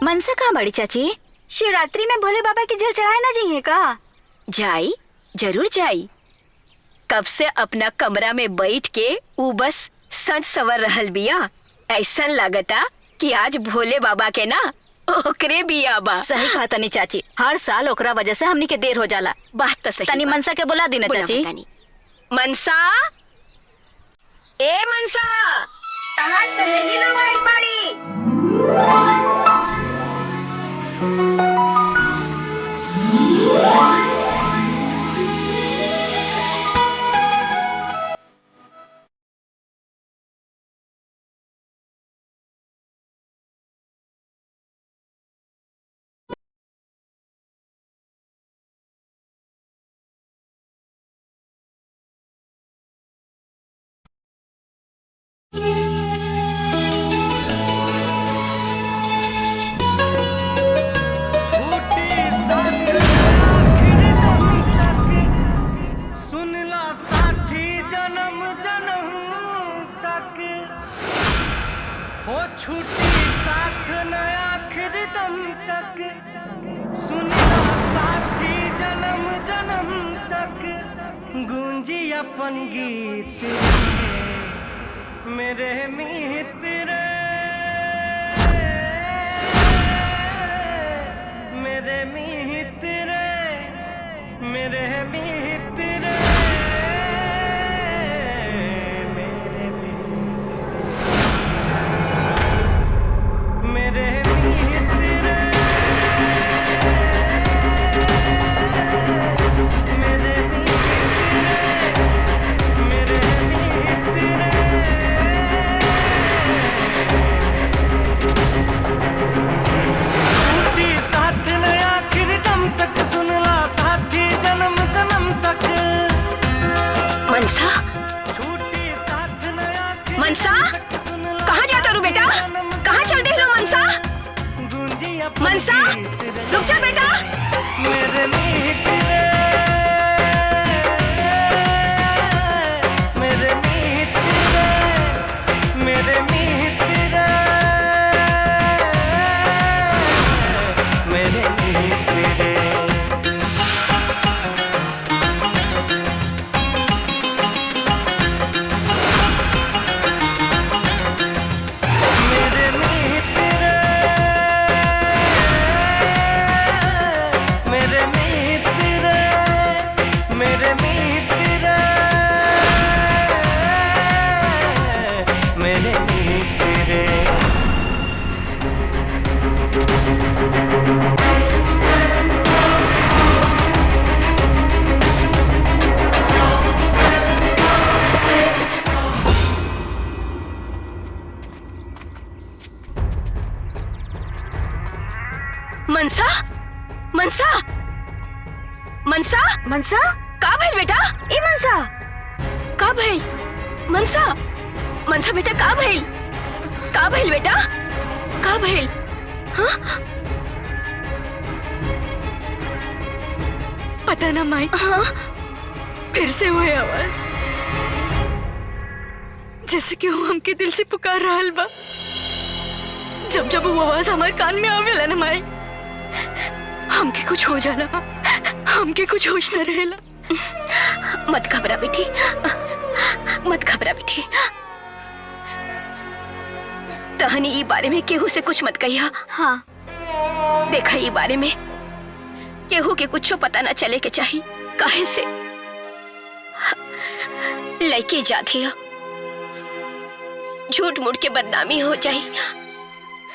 मनसा कहाँ बड़ी चाची? शिवरात्रि में भोले बाबा की जल चढ़ाए ना जाइए का? जाई, जरूर जाई। कब से अपना कमरा में बैठ के ऊ बस सज सवर रहल बिया। ऐसा लागता कि आज भोले बाबा के ना ओकरे बिया बा। सही कहा तनी चाची, हर साल ओकरा वजह से हमनी के देर हो जाला। बात तो सही। तनी मनसा के बुला दी ना चाची। मनसा, ए मनसा, तहार सहेली ना आई पड़ी। छूटी साथ न आखिर दम तक, सुनना साथी जन्म जन्म तक, गूंजी अपन गीत मेरे मित्र, मेरे मित्र, मेरे मित्र, मनसा, मनसा, कहाँ जाता रू बेटा? कहाँ चल दे लो मनसा? मनसा, रुक जा बेटा। मेरे मित्र, मेरे मित्र, मेरे मित्र, मेरे मित्र। मनसा, मनसा, मनसा, मनसा, का भइल बेटा? ए मनसा, का भइल? मनसा, मनसा बेटा का भइल? का भइल बेटा? का भइल? हाँ? पता ना माई। हाँ? फिर से हुए आवाज, जैसे कि वो हमके दिल से पुकार रहल बा। जब जब वो आवाज हमारे कान में आवेला ना माई, हमके कुछ हो जाला, हमके कुछ होश न रहेला। मत घबरा बेटी, मत घबरा बेटी। तहनी ई बारे में केहू से कुछ मत कहिया। हाँ, देखा ई बारे में केहू के कुछ पता न चले के चाहिए। काहे से लड़की जाती है, झूठ मूठ के बदनामी हो जाई,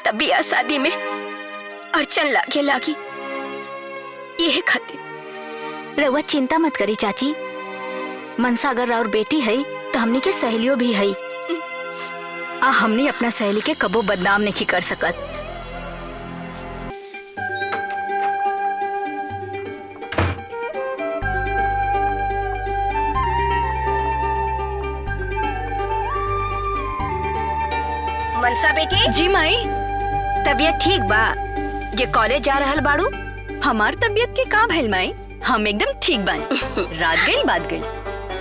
तब भी आ शादी में अड़चन लागे लागी। ये खातिर रउआ चिंता मत करी चाची। मनसा अगर और बेटी है तो हमनी के सहेलियों भी है। हमनी अपना सहेली के कबो बदनाम नहीं कर सकत। मनसा बेटी। जी माई। तबीयत ठीक बा? जे कॉलेज जा रहल बाड़ू? हमार तबीयत के का भइल माई, हम एकदम ठीक बानी। रात गई बात गई।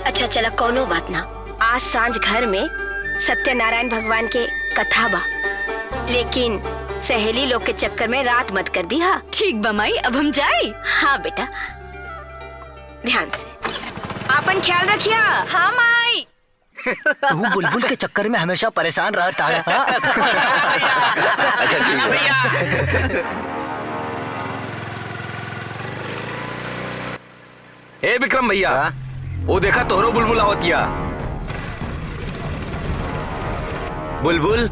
अच्छा चला, कोनो बात ना। आज सांझ घर में सत्यनारायण भगवान के कथा बा, लेकिन सहेली लोग के चक्कर में रात मत कर दी। हाँ ठीक बा माई, अब हम जाए। हाँ बेटा, ध्यान से आपन ख्याल रखिया। हाँ माई। तू बुलबुल के चक्कर में हमेशा परेशान रहता है। ए विक्रम भैया, वो देखा तोहरो बुलबुल आवतिया। बुलबुल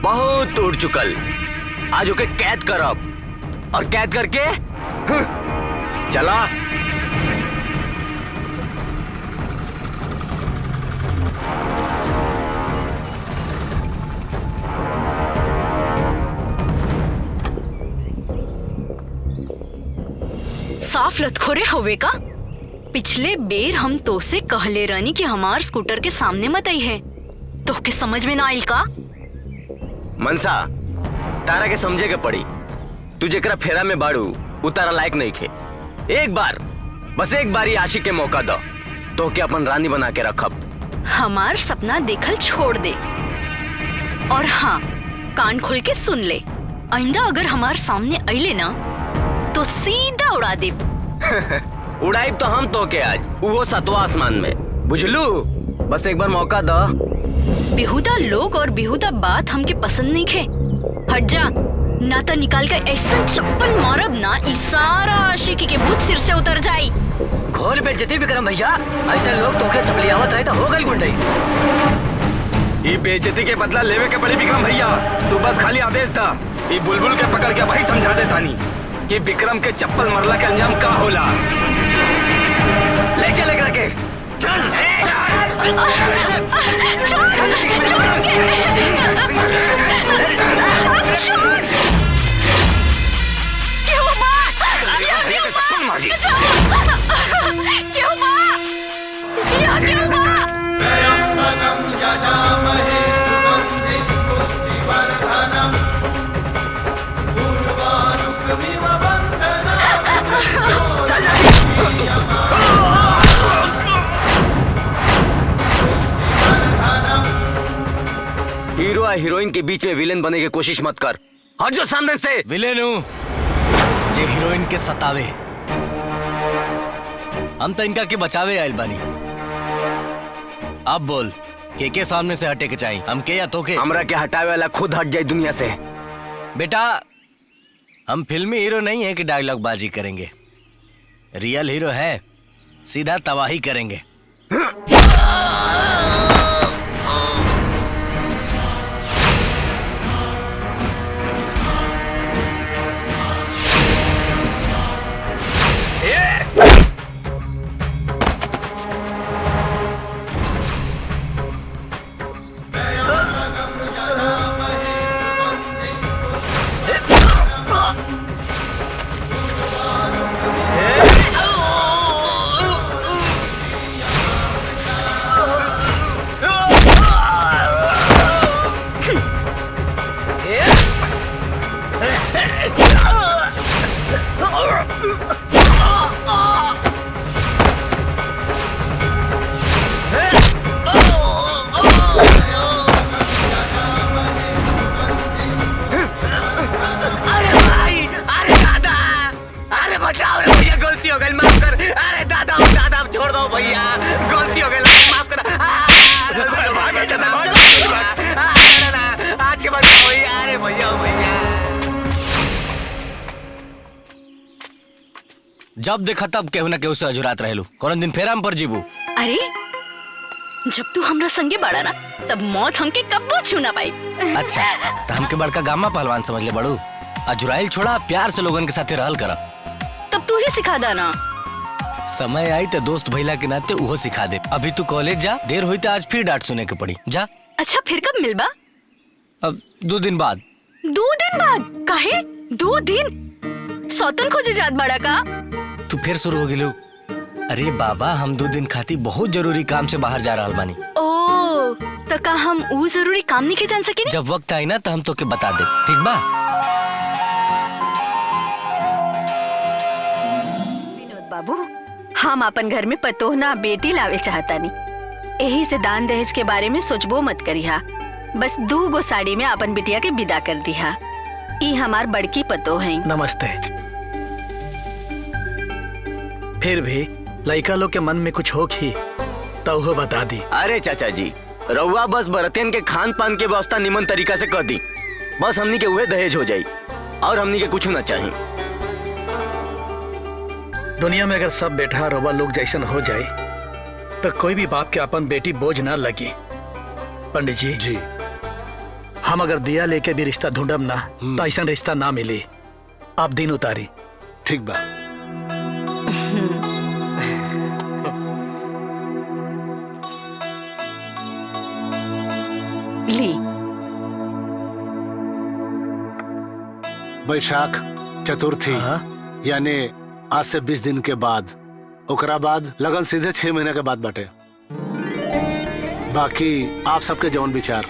बहुत उड़ चुकल, आज ओके कैद करब और कैद करके चला। साफ लतखोरे होवे का। पिछले बेर हम तो से कहले रानी कि हमार स्कूटर के सामने मत आई है, तो के समझ में ना आइल का। मनसा, तारा के समझे के पड़ी। तू जेकरा फेरा में बाड़ू उ तारा लायक नहीं खे। एक बार, बस एक बार ही आशिक के मौका दो तो के अपन रानी बना के रखब। हमार सपना देखल छोड़ दे, और हाँ, कान खोल के सुन ले। आइंदा अगर हमार सामने आइले ना तो सीधा उड़ा दे। उड़ाइब तो हम तो के आज, वो 7वां आसमान में, बुझलू? बस एक बार मौका दो। बेहुदा लोग और बेहुदा बात हमके पसंद नहीं खे। हट जा, ना तो निकाल कर ऐसा चप्पल मारब ना ई सारा आशिकी के भूत सिर से उतर जाई। घोर बेइज्जती विक्रम भैया, ऐसे लोग तो के चपलियावत रहे तो हो गई गुंडई। ये बेइज्जती के बदला लेवे के पड़ी विक्रम भैया। तू बस खाली आदेश दा, ये बुलबुल के पकड़ के भाई समझा दे तानी कि विक्रम के चप्पल मरला के अंजाम का होला। ले चले के चल। चप्पल मारी। हीरो और हीरोइन के बीच में विलेन बनने की कोशिश मत कर। हट जो सामने से। विलेन हूँ जे हीरोइन के सतावे। हम तो इनका के बचावे आयल बानी। अब बोल, के सामने से हटे के चाहिए, हम के या तो के? हमरा के हटावे वाला खुद हट जाए दुनिया से। बेटा, हम फिल्मी हीरो नहीं है कि डायलॉग बाजी करेंगे। रियल हीरो है, सीधा तबाही करेंगे। जब देखा तब केहू ना केहू से अजुरात रहेलू। कौन दिन फेरा हम पर जीबू। अरे जब तू हमरा संगे बाड़ा ना, तब मौत हमके कब्बो छू ना पाई। अच्छा, तो हमके बड़का गामा पहलवान समझ ले बड़ू। अजुराइल छोड़ा, प्यार से लोगन के साथे रहल करा। तब तू ही सिखा दा ना। समय आई तो दोस्त भइला के नाते उहो सिखा दे। अभी तू कॉलेज जा, देर हुई तो आज फिर डांट सुने के पड़ी। जा। अच्छा, फिर कब मिलबा? अब 2 दिन बाद। 2 दिन बाद? काहे 2 दिन? सौतन खोजे जात बाड़ा का? तू फिर शुरू हो गिलू। अरे बाबा, हम 2 दिन खाती बहुत जरूरी काम से बाहर जा रहल बानी। ओ, तो का हम ऊ जरूरी काम नहीं के जान सके? जब वक्त आई ना तो हम तो के बता दे, ठीक बा? विनोद बाबू, हम अपन घर में पतोह ना बेटी लावे चाहतानी। यही से दान दहेज के बारे में सोचबो मत करिहा। बस 2 गो साड़ी में अपन बिटिया के विदा कर दिहा। ई हमार बड़की पतो है। नमस्ते। फिर भी लड़का लोग के मन में कुछ हो ही तो वो बता दी। अरे चाचा जी, रउआ बस बरतियन के खान पान के व्यवस्था निमन तरीका से कर दी। बस हमनी के उहे दहेज हो जाई और हमनी के कुछ ना चाहिए। दुनिया में अगर सब बेटा रउआ लोग जैसन हो जाए तो कोई भी बाप के अपन बेटी बोझ ना लगी। पंडित जी जी हम अगर दिया लेके भी रिश्ता ढूंढब ना तो ऐसा रिश्ता ना मिली। आप दिन उतारी। ठीक बा। ली बैशाख चतुर्थी यानी आज से 20 दिन के बाद, ओकरा बाद लगन सीधे 6 महीने के बाद बाटे। बाकी आप सबके जौन विचार।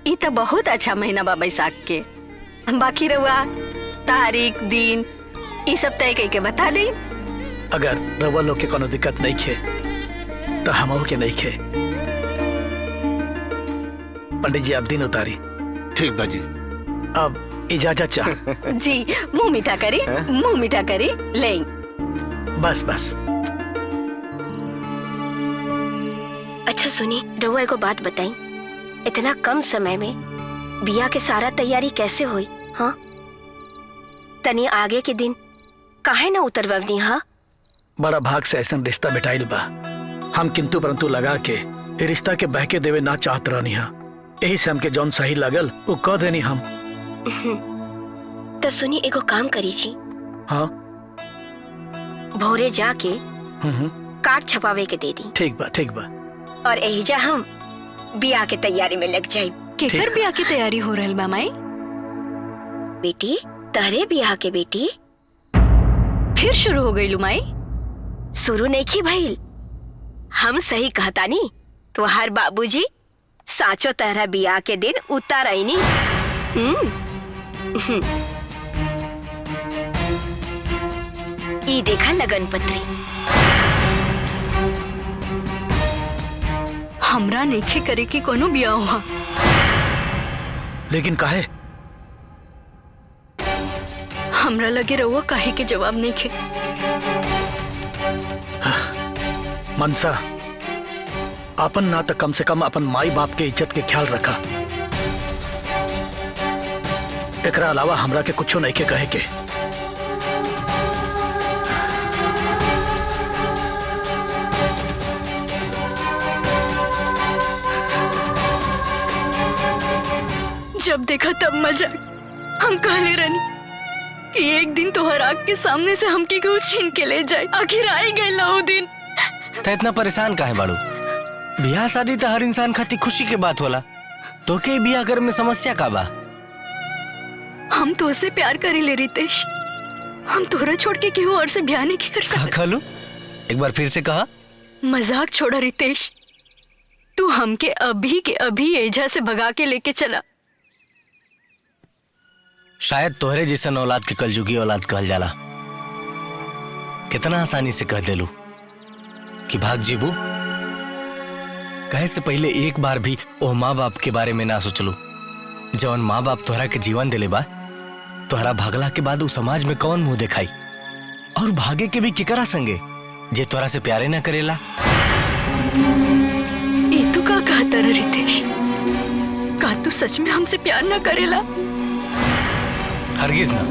ई तो बहुत अच्छा महीना बा बैसाख के। बाकी रहुआ तारीख दिन ई सब तय करके बता दी। अगर रउआ लोग के कोनो दिक्कत नहीं खे तो हम के नहीं खे। पंडित जी आप दिन उतारी। ठीक बा जी। अब इजाजत चाह। जी मुंह मीठा करी, मुंह मीठा करी ले। बस बस। अच्छा सुनी, रहुआ एगो बात बताई, इतना कम समय में बिया के सारा तैयारी कैसे हुई? हाँ, तनी आगे के दिन काहे ना उतरवनी? हाँ, बड़ा भाग से ऐसा रिश्ता बिठाइल बा। हम किंतु परंतु लगा के ए रिश्ता के बहके देवे ना चाहत रहनी हा। यही से हमके जौन सही लगल वो कह देनी हम। तो सुनी एगो काम करी जी। हाँ भोरे जाके कार्ड छपावे के दे दी। ठीक बा ठीक बा। और एहिजा हम बिया के तैयारी में लग जाई। केकर बिया की तैयारी हो रहल बा माई? बेटी तहरे बिया के बेटी। फिर शुरू हो गई माई? शुरू नहीं की भइल, हम सही कहतानी। तो हर बाबूजी साचो तहरा बिया के दिन उतार आईनी। ई देखा लगन पत्री। हमरा नइखे करे की कोनो बिया हुआ। लेकिन काहे? हमरा लगे रहुआ काहे के जवाब नइखे। मनसा अपन ना तो कम से कम अपन माई बाप के इज्जत के ख्याल रखा। एकरा अलावा हमरा के कुछो नहीं के कहे के। जब देखा तब मजाक। हम कहले रहनी कि एक दिन तोहर आग के सामने से हमके क्यों छीन के ले जाए। आखिर आई गई वो दिन। तो इतना परेशान काहे बाड़ू? बियाह शादी तो हर इंसान खातिर खुशी के बात होला। तो के बियाह करे में समस्या का बा? हम तो से प्यार करी ले रितेश। हम तोहरा छोड़ के केहू और से ब्याह नहीं कर सकते। खलू एक बार फिर से कहा। मजाक छोड़ा रितेश। तू हमके अभी के अभी एजा से भगा के लेके चला। शायद तोहरे जैसन औलाद के कलजुगी औलाद कहल जाला। कितना आसानी से कह देलू कि भाग जीबू। कहे से पहले एक बार भी ओ माँ बाप के बारे में ना सोचलू। जौन माँ बाप तोहरा के जीवन दिले बा, तोहरा भागला के बाद उ समाज में कौन मुंह दिखाई? और भागे के भी केकरा संगे जे तोहरा से प्यारे ना करेला। ये तू का कहता रहा रितेश? का तू सच में हमसे प्यार ना करेला? हरगिज ना।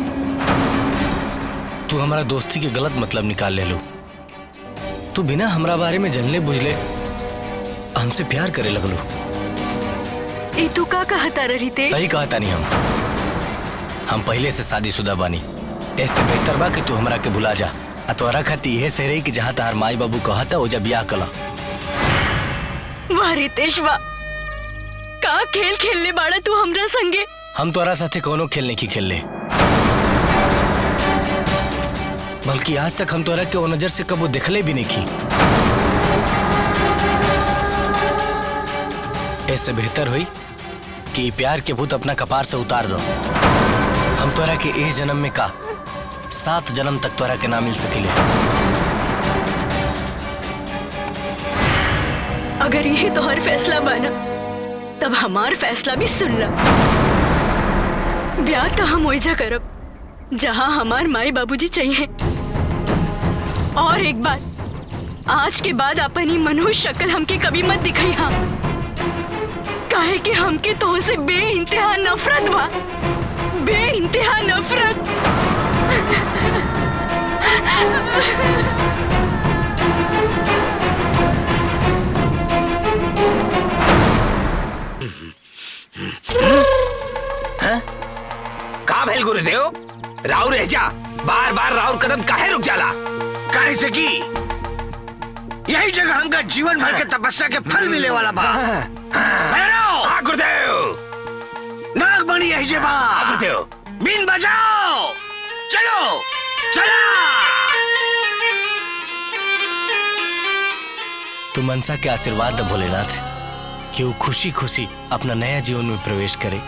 तू हमारा दोस्ती के गलत मतलब निकाल ले लो। तू बिना हमरा बारे में जानले बुझले हमसे प्यार करे लगलो। ये तू का कहता रहा रितेश? सही कहता नहीं। हम पहले से शादीशुदा बानी। ऐसे बेहतर बा कि तू हमरा के भुला जा। तोहरा खाती यह से रही कि जहाँ तार माई बाबू कहता हो जा बियाह कला। वाह रितेश वाह, का खेल खेलने बाड़ा तू हमरा संगे। हम तोरा साथे कोनो खेल नहीं की खेलले, बल्कि आज तक हम तोरा के वो नजर से कबो देखले भी नहीं की। ऐसे बेहतर हुई कि प्यार के भूत अपना कपार से उतार दो। हम तोरा के इस जन्म में का 7 जन्म तक तोरा के ना मिल सकेले। अगर यही तोहर फैसला बना तब हमार फैसला भी सुन ला। ब्याह तो हम ओइजा करब जहाँ हमार माई बाबूजी चाहिए। और एक बात, आज के बाद अपनी मनहूस शक्ल हमके कभी मत दिखाई। हाँ, काहे कि हमके तो से बेइंतहा नफरत बा, बेइंतहा नफरत। का भेल गुरुदेव? राउर रह जा, बार बार राउर कदम काहे रुक जाला? काहे से की यही जगह हमका जीवन भर के तपस्या के फल मिले वाला बा। हाँ गुरुदेव। नागमणि यही जे बा। गुरुदेव। बीन बजाओ, चलो चला। तू मनसा के आशीर्वाद द भोलेनाथ कि वो खुशी खुशी अपना नया जीवन में प्रवेश करे।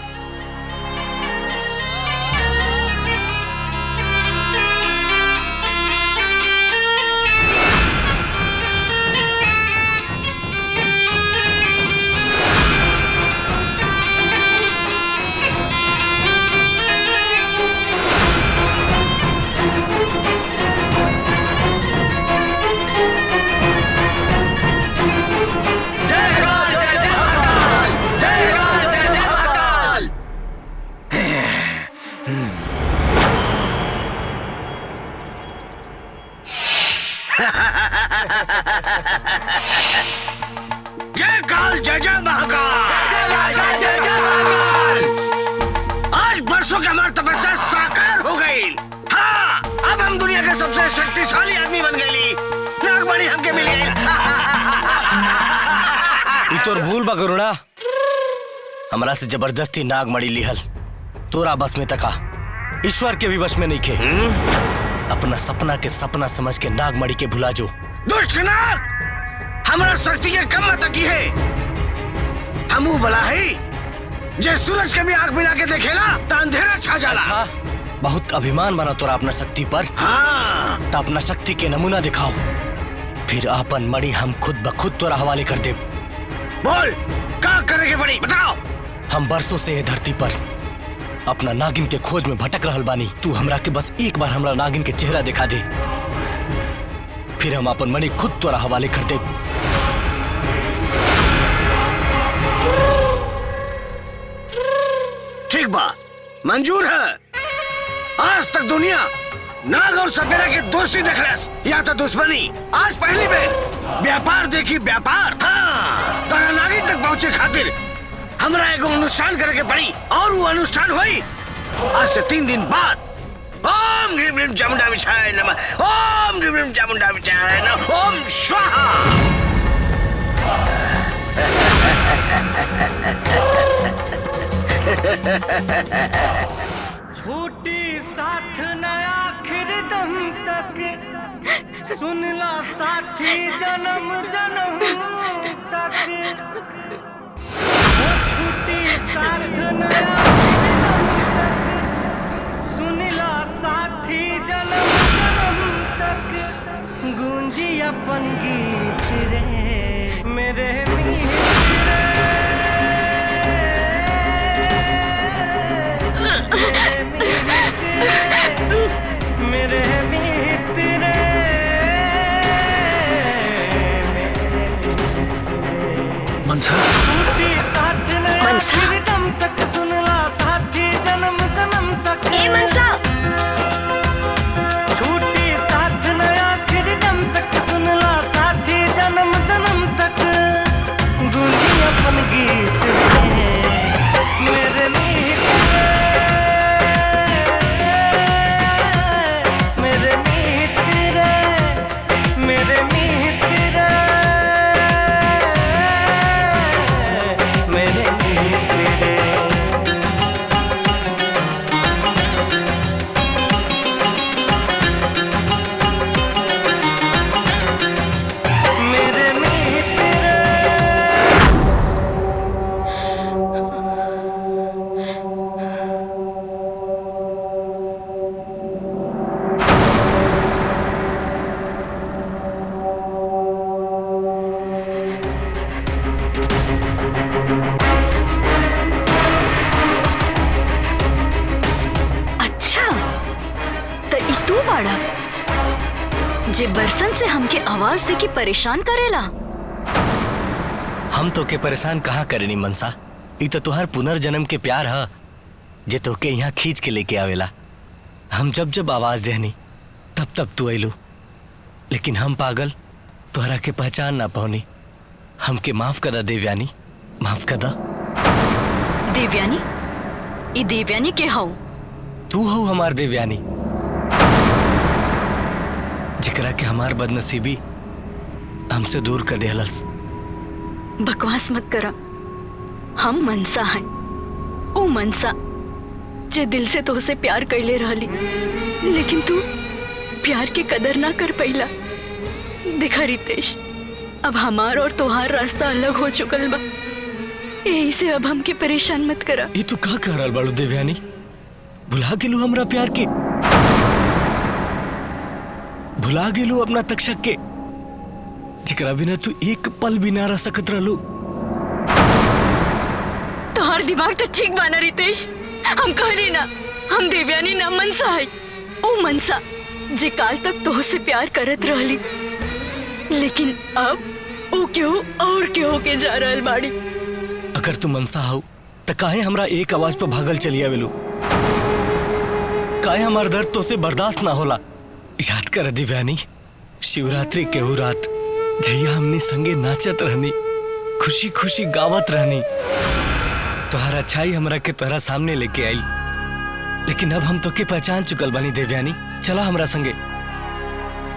जय काल, जय जय महाकाल। आज बरसों के हमारी तपस्या साकार हो गई। हाँ, अब हम दुनिया के सबसे शक्तिशाली आदमी बन गए। नागमणि हमके मिल गई। तोर भूल बा करुणा, हमरा से जबरदस्ती नागमणि लिहल तोरा बस में तका, ईश्वर के भी बस में नहीं खे। अपना सपना के सपना समझ के नागमणि के भुला जो। दुष्ट नाग, हमारा शक्ति के कम मत की है। हम वो भला है जे सूरज के भी आंख मिला के देखेला तो अंधेरा छा जाला। अच्छा, बहुत अभिमान बना तोरा अपना शक्ति पर। हाँ, तो अपना शक्ति के नमूना दिखाओ, फिर अपन मणि हम खुद ब खुद तोरा हवाले कर दे। बोल, क्या करेंगे बड़ी, बताओ। हम बरसों से ये धरती पर अपना नागिन के खोज में भटक रहल बानी। तू हमरा के बस एक बार हमरा नागिन के चेहरा दिखा दे, फिर हम अपन मणि खुद तोरा हवाले कर दे। ठीक बा, मंजूर है। आज तक दुनिया नाग और सपेरा की दोस्ती देखलस या तो दुश्मनी। आज पहली बार व्यापार देखी, व्यापार। हाँ, तारा नागिन तक पहुँचे खातिर हमरा एगो अनुष्ठान करे के पड़ी, और वो अनुष्ठान हुई आज से 3 दिन बाद। ओम ग्रीम ग्रीम चामुंडा विचाय नमः, ओम ग्रीम ग्रीम चामुंडा विचाय नमः, ओम स्वाहा। छूटी साथ न आखिर दम तक, सुनला साथी जन्म जन्म तक। छूटी साथ न आखिर दम तक, सुनला साथी जन्म जन्म तक। गूंजी अपन गीत रे मेरे मीत रे, मेरे मीत रे। मनसा, मनसा, दम तक सुनला साथी जन्म जन्म तक। ए मनसा, छूटी साथ न आखिर दम तक, सुनला साथी जन्म जन्म तक। गूंजी अपन गीत रे मेरे मीत रे, मेरे मीत रे, मेरे मीत रे। जे बरसन से हमके आवाज दे के परेशान करेला। हम तो के परेशान कहाँ करेनी मनसा, ई तो तुहार पुनर्जन्म के प्यार है जे तोके यहाँ खींच के लेके आवेला। हम जब जब आवाज देहनी तब तब तू अइलू, लेकिन हम पागल तोहरा के पहचान ना पाऊनी। हमके माफ कर दा देवयानी, माफ कर दा। देवयानी? ई देवयानी के हौ? तू हो हमार देवयानी, जिकरा के हमार बदनसीबी हमसे दूर कर देहलस। बकवास मत करा। हम मनसा हैं, ओ मनसा जे दिल से तोहसे प्यार कैले रहली, लेकिन तू प्यार के कदर ना कर पैला। देखा रितेश, अब हमार और तोहार रास्ता अलग हो चुकल बा, यही से अब हमके परेशान मत करा। ये तू का कर रहल बाड़ू देवयानी? भुला गेलू हमरा प्यार के, भुला गेलू अपना तक्षक के, जिकरा बिना तू एक पल भी ना रह सकत रहलू। तोहार दिमाग तो ठीक बाना रितेश। हम कहली ना, हम देवयानी ना मनसा है। ओ मनसा जे काल तक तोहसे प्यार करत रहली, लेकिन अब ओ क्यों और क्यों के जा रहल बाड़ी। अगर तू मनसा हो तो काहे हमरा एक आवाज पर भागल चली आवेलू? काहे हमार दर्द तो से बर्दाश्त ना होला? याद कर दिव्यानी, शिवरात्रि के वो रात जहिया हमने संगे नाचत रहनी, खुशी खुशी गावत रहनी, तोहरा अच्छाई हमरा के तोहरा सामने लेके आई। लेकिन अब हम तो के पहचान चुकल बानी देवयानी। चला हमरा संगे,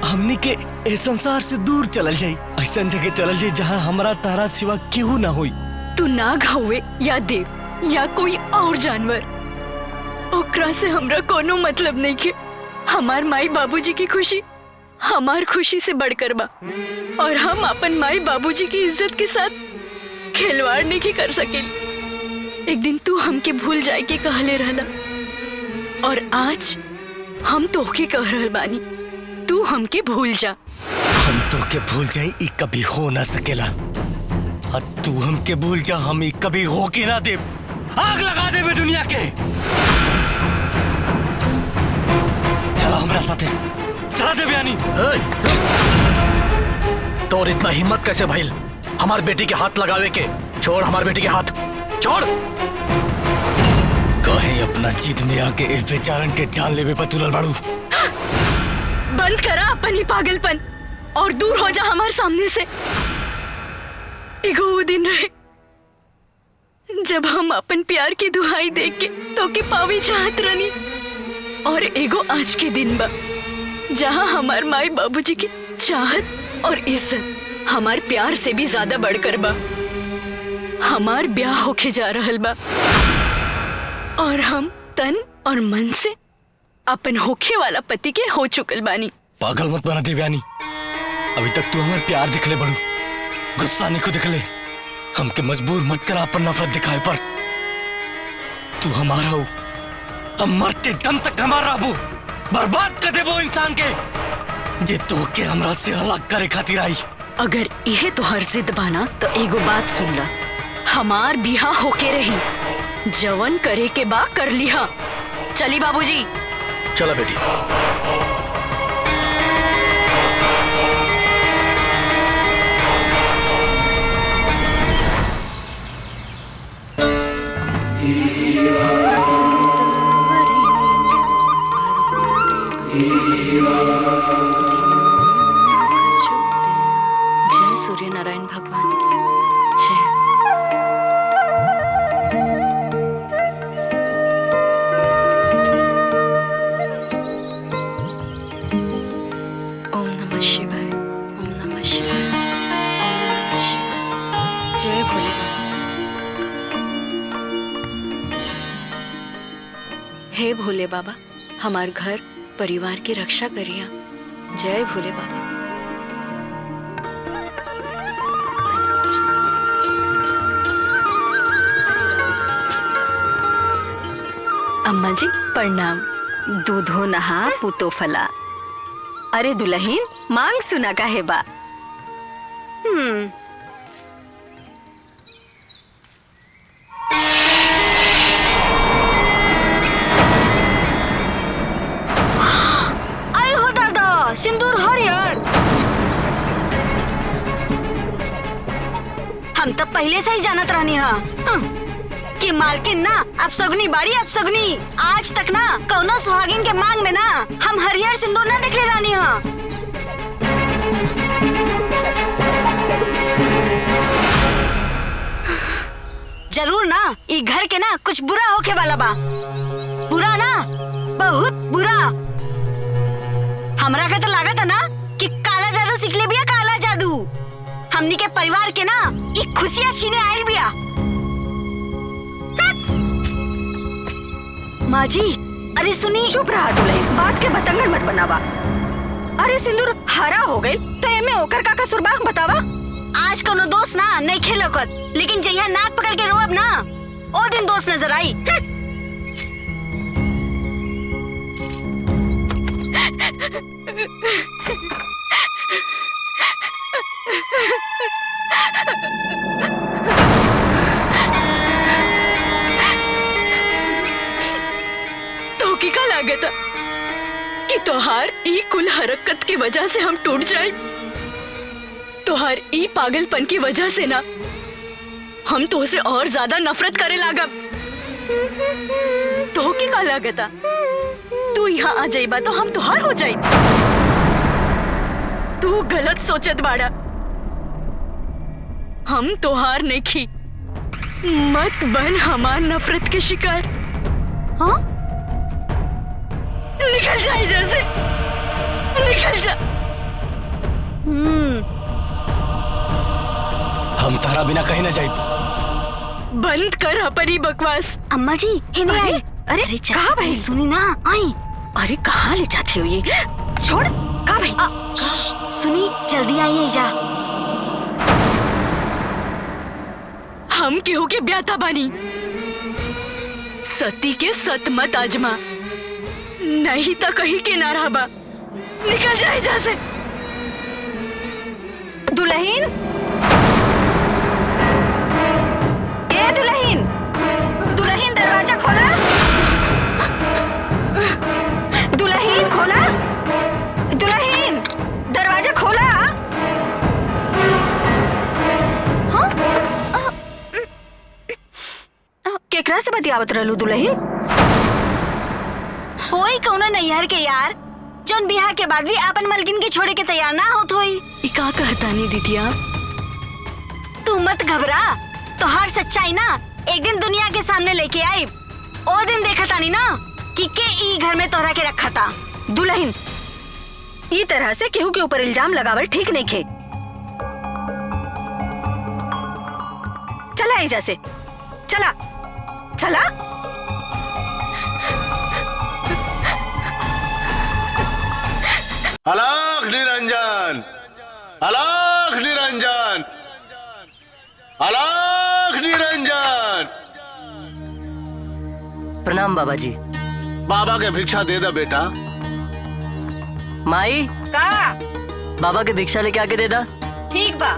हमनी के इस संसार से दूर चलल जाई, ऐसा जगह चलल जाई जहाँ हमरा तारा सिवा केहू ना होई। तू नाग हवे या देव या कोई और जानवर, ओकरा से हमरा कोनो मतलब नहीं के। हमार माई बाबूजी की खुशी हमार खुशी से बढ़कर बा, और हम अपन माई बाबूजी की इज्जत के साथ खिलवाड़ नहीं कर सकेली। एक दिन तू हमके भूल जाए के कहले रहला, और आज हम तोहके कह रहल बानी तू हमके भूल जा। हम तोहके भूल जाई ई कभी हो ना सकेला, और तू हमके भूल जा हम ई कभी हो के ना दे। आग लगा दे बे दुनिया के। चला हमरा साथे, चला देवयानी। तोर इतना हिम्मत कैसे भइल हमार बेटी के हाथ लगावे के? छोड़ हमार बेटी के हाथ, छोड़। कहे अपना जीत में आके इस बेचारन के जान लेवे पर तुलल बाड़ू। बंद करा अपन ही पागलपन और दूर हो जा हमारे सामने से। एगो वो दिन रहे जब हम अपन प्यार की दुहाई देख के तो के पावी चाहत रहनी, और एगो आज के दिन बा जहाँ हमार माई बाबूजी की चाहत और इज्जत हमार प्यार से भी ज्यादा बढ़कर बा। हमार ब्याह होके जा रहल बा, और हम तन और मन से अपन होखे वाला पति के हो चुकल बानी। पागल मत बना देवयानी, अभी तक तू हमार प्यार दिखले बड़ू, गुस्सा नहीं को दिखले। हमके मजबूर मत करा अपन नफरत दिखाए पर। तू हमारा हो, हम मरते दम तक हमारा रहबू। बर्बाद कर देबो इंसान के जे तो के हमरा से अलग करे खातिर आई। अगर यह तोहर जिद बाना तो एगो बात सुन ला, हमार बिहा होके रही, जवन करे के बा कर लिहा। चली बाबूजी। चला बेटी। जय सूर्य नारायण भगवान की जय। ओम नमः शिवाय, ओम नमः शिवाय, ओम नमः शिवाय। जय भोले बाबा। हे भोले बाबा, हमार घर परिवार की रक्षा करिया। जय भोले बाबा। अम्मा जी प्रणाम। दूधो नहा पुतो फला। अरे दुल्हन मांग सुना का है बा। आय हो दादा, सिंदूर हरियर। हम तो पहले से ही जानत रहनी हा कि मालकिन ना अब सगुनी बाड़ी अब सगुनी। आज तक ना कौनो सुहागिन के मांग में ना हम हरियर सिंदूर ना देखले रहनी हा। जरूर ना ई घर के ना कुछ बुरा होके वाला बा। बुरा ना, बहुत बुरा। हमरा के तो लागत है ना कि काला जादू सीख ले बिया, काला जादू। हमनी के परिवार के ना ई खुशियां छीने आयल बिया। माँ जी, अरे सुनी। चुप रहा दुल्हन, बात के बतंगड़ मत बनावा। अरे सिंदूर हरा हो गई तो एमे ओकर का कसूर बा बतावा। आज कोनो दोस्त ना नहीं खेलकत, लेकिन जहिया नाक पकड़ के रोब ना ओ दिन दोस्त नजर आई। तो की का लागत कि तोहार ई कुल हरकत की वजह से हम टूट जाए। तोहार ई पागलपन की वजह से ना हम तो से और ज्यादा नफरत करे लागब। तो की का लागता तू यहाँ आ जाइबा तो हम तोहार हो जाए। तू गलत सोचत बाड़ा। हम तोहार नहीं खी। मत बन हमार नफरत के शिकार। हाँ, निकल जा जैसे, निकल जा। हम तारा बिना कहीं न जाए। बंद कर अपनी बकवास। अम्मा जी हे नहीं आई। अरे कहाँ भाई? सुनी ना आई। अरे कहाँ ले जाती हो ये? छोड़। कहाँ भाई? सुनी जल्दी आइए जा। हम केहू के ब्याता बानी। सती के सत मत आजमा, नहीं तो कहीं के ना रहबा। निकल जाए जा से। दुल्हन, ए दुल्हन, दुल्हन दरवाजा खोला। दुल्हन खोला, दुल्हन दरवाजा खोला। हाँ? केकरा से बतियावत रहलू दुल्हन? होई कौनो नैहर के यार जोन बिहार के बाद भी आपन मलकिन के छोड़े के तैयार ना होत होई। का कहता नहीं दीदिया? तू मत घबरा, तोहार सच्चाई ना एक दिन दुनिया के सामने लेके आई। ओ दिन देखा तानी ना कि के ई घर में तोहरा के रखा था। दुल्हन, ई तरह से केहू के ऊपर इल्जाम लगावल ठीक नहीं खे। चला ऐजा से, चला चला। अलग निरंजन, अलग निरंजन, अलग निरंजन। प्रणाम बाबा जी। बाबा के भिक्षा दे दे बेटा। माई का बाबा के भिक्षा लेके आके दे दा। ठीक बा।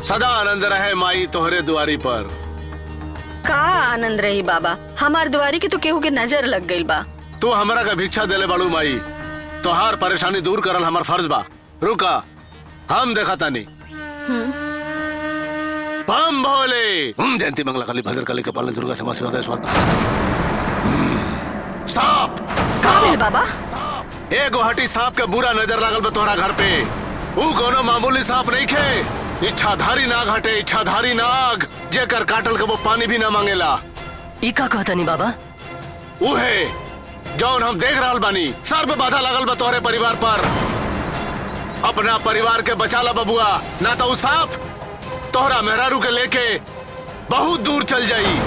सदा आनंद रहे माई तोहरे दुआरी पर। का आनंद रही बाबा, हमार दुआरी की तो केहू के नजर लग गई बा। तू हमरा का भिक्षा देले बाड़ू माई, तोहार परेशानी दूर करल हमार फर्ज बा। रुका, हम देखा तानी। बम भोले, जयंती मंगला काली भद्र काली कपालिनी दुर्गा क्षमा शिवा स्वाहा। सांप, सांप बाबा। एगो हटी सांप के बुरा नजर लागल बा तोहरा घर पे। ऊ कोनो मामूली सांप नहीं खे। इच्छाधारी नाग हटे, इच्छाधारी नाग, जेकर काटल के वो पानी भी ना मांगेला। ई का कहता नहीं बाबा? उहे जौन हम देख रहल बानी। सर पे बाधा लागल बा तोहरे परिवार पर। अपना परिवार के बचाला बबुआ, ना तो उ सांप तोहरा मेहरारू के लेके बहुत दूर चल जाई।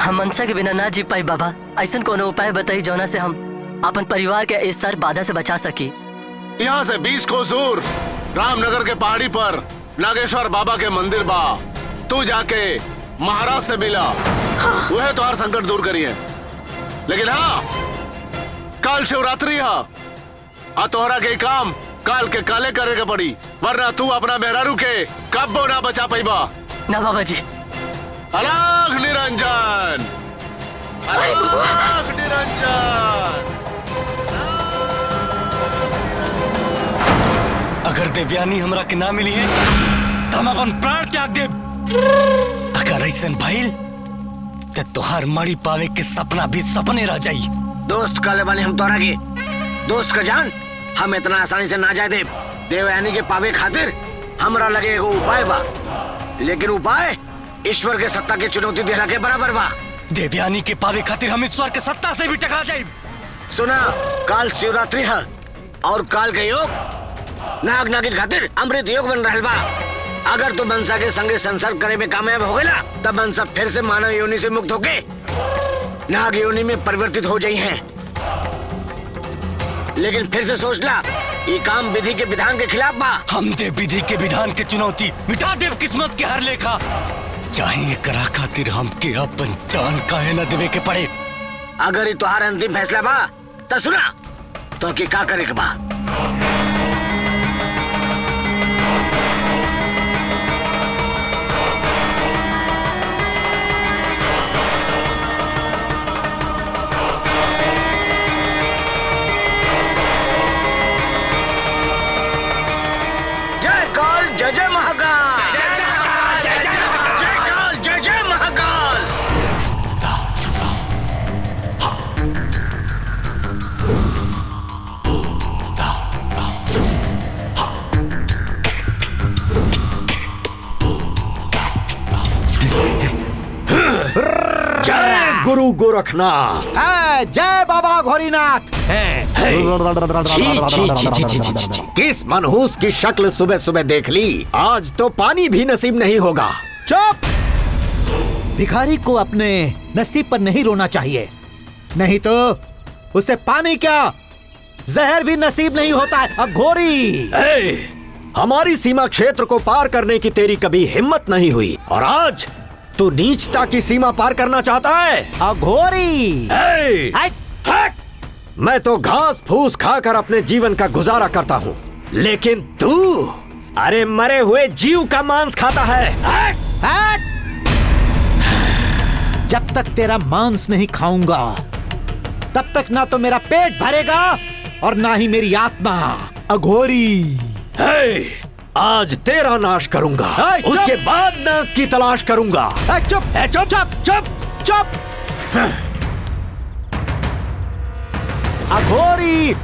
हम मनसा के बिना ना जी पाई बाबा। ऐसा कोनो उपाय बताई जौना से हम अपन परिवार के इस सार बाधा से बचा सकी। यहाँ से 20 कोस दूर रामनगर के पहाड़ी पर नागेश्वर बाबा के मंदिर बा। तू जाके महाराज से मिला, वह तुम्हारा संकट दूर करी है। लेकिन हाँ, काल शिवरात्रि है, आ तोहरा के काम काल के काले करे के पड़ी, वरना तू अपना मेहरारू के कब्बो ना बचा पाइबा। ना बाबा जी। अलग निरंजन, नाग निरंजन। अगर देवयानी हमरा के ना मिली है तो हम अपन प्राण त्याग देब। अगर ऐसा भइल तो तोहार मड़ी पावे के सपना भी सपने रह जाई। दोस्त काले बानी हम तोरा के दोस्त का जान हम इतना आसानी से ना जाए देव। देवयानी के पावे खातिर हमरा लगे एगो उपाय बा, लेकिन उपाय ईश्वर के सत्ता के चुनौती देला के बराबर बा। देवयानी के पावे खातिर हम ईश्वर के सत्ता से भी टकरा जाए। सुना, काल शिवरात्रि है और काल के योग नाग नागिन खातिर अमृत योग बन रहल बा। अगर तू मनसा के संगे संसर्ग करे में कामयाब हो गया तब मनसा फिर से मानव योनि से मुक्त होके नाग योनि में परिवर्तित हो जाई है। लेकिन फिर से सोच ला, ये काम विधि के विधान के खिलाफ बा। हम दे विधि के विधान के चुनौती, मिटा देव किस्मत के हर लेखा। चाहे करा खातिर हमके अपन जान काहे न देवे के पड़े। अगर ये तुम्हारा अंतिम फैसला बा तो सुना तो कि का करे के बा। जय काल जय जय महाकाल, जय काल जय जय महाकाल। जय गुरु गोरखनाथ। जय बाबा घोरीनाथ। किस मनहूस की शक्ल सुबह सुबह देख ली। आज तो पानी भी नसीब नहीं होगा। चुप! भिखारी को अपने नसीब पर नहीं रोना चाहिए, नहीं तो उसे पानी क्या जहर भी नसीब नहीं होता है। अघोरी, हमारी सीमा क्षेत्र को पार करने की तेरी कभी हिम्मत नहीं हुई और आज तू नीचता की सीमा पार करना चाहता है। अघोरी, मैं तो घास फूस खाकर अपने जीवन का गुजारा करता हूँ, लेकिन तू अरे मरे हुए जीव का मांस खाता है। जब तक तेरा मांस नहीं खाऊंगा तब तक ना तो मेरा पेट भरेगा और ना ही मेरी आत्मा। अघोरी, आज तेरा नाश करूंगा, उसके बाद नाग की तलाश करूंगा। चुप चुप चुप चुप चुप। अघोरी,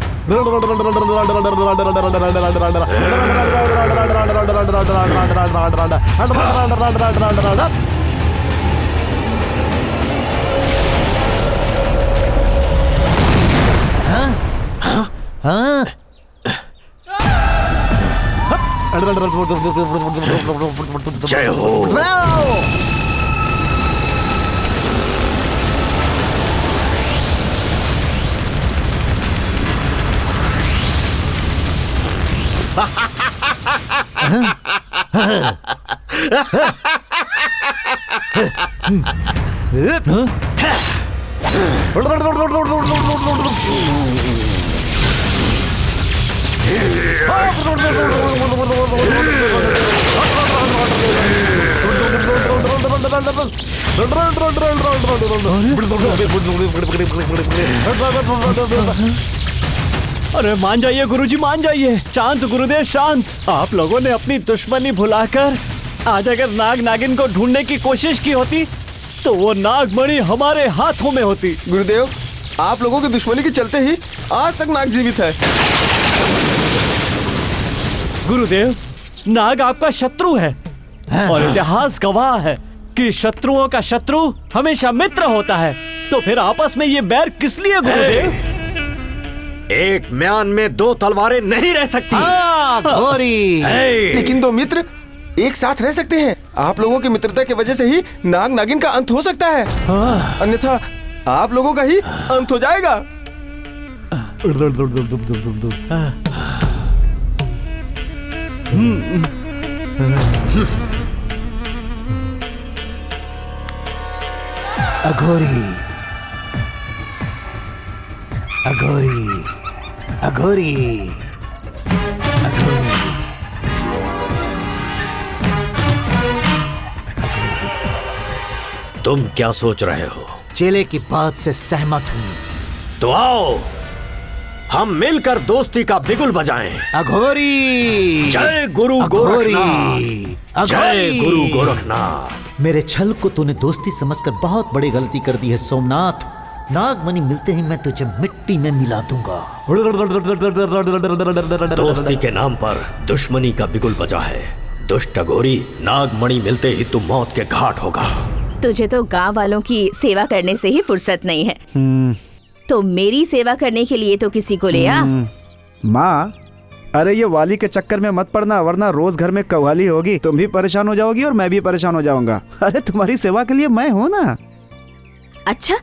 जय हो। अरे मान जाइए गुरुजी, मान जाइए। शांत गुरुदेव शांत। आप लोगों ने अपनी दुश्मनी भुलाकर आज अगर नाग नागिन को ढूंढने की कोशिश की होती तो वो नागमणि हमारे हाथों में होती। गुरुदेव, आप लोगों की दुश्मनी के चलते ही आज तक नाग जीवित है। गुरुदेव, नाग आपका शत्रु है और इतिहास गवाह है कि शत्रुओं का शत्रु हमेशा मित्र होता है। तो फिर आपस में ये बैर किस लिए गुरुदेव? एक म्यान में दो तलवारें नहीं रह सकती। घोरी, लेकिन दो मित्र एक साथ रह सकते हैं। आप लोगों की मित्रता की वजह से ही नाग नागिन का अंत हो सकता है, अन्यथा आप लोगों का ही अंत हो जाएगा। अघोरी, अघोरी, अघोरी, अघोरी। तुम क्या सोच रहे हो? चेले की बात से सहमत हूँ। तो आओ हम मिलकर दोस्ती का बिगुल बजाएं। अघोरी जय गुरु गोरखनाथ, जय गुरु गोरखनाथ। मेरे छल को तूने दोस्ती समझकर बहुत बड़ी गलती कर दी है सोमनाथ। नागमणि मिलते ही मैं तुझे मिट्टी में मिला दूंगा। दोस्ती के नाम पर दुश्मनी का बिगुल बजा है। दुष्ट अघोरी, नागमणि मिलते ही तू मौत के घाट होगा। तुझे तो गांव वालों की सेवा करने से ही फुर्सत नहीं है, तो मेरी सेवा करने के लिए तो किसी को ले आ। माँ, अरे ये वाली के चक्कर में मत पड़ना, वरना रोज घर में कव्वाली होगी, तुम भी परेशान हो जाओगी और मैं भी परेशान हो जाऊंगा। अरे तुम्हारी सेवा के लिए मैं हूँ ना। अच्छा,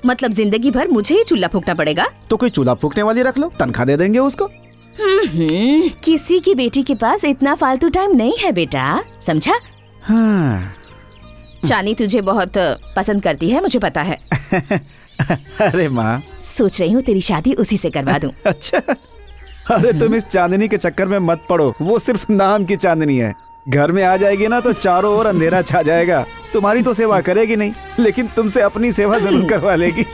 मतलब जिंदगी भर मुझे ही चूल्हा फूकना पड़ेगा? तो कोई चूल्हा फूकने वाली रख लो, तनख्वाह दे देंगे उसको। किसी की बेटी के पास इतना फालतू टाइम नहीं है बेटा, समझा? हाँ। चांदी तुझे बहुत पसंद करती है, मुझे पता है। अरे माँ, सोच रही हूँ तेरी शादी उसी से करवा दूं। अच्छा, अरे तुम इस चांदनी के चक्कर में मत पड़ो, वो सिर्फ नाम की चांदनी है। घर में आ जाएगी ना तो चारों ओर अंधेरा छा जाएगा। तुम्हारी तो सेवा करेगी नहीं, लेकिन तुमसे अपनी सेवा जरूर करवा लेगी।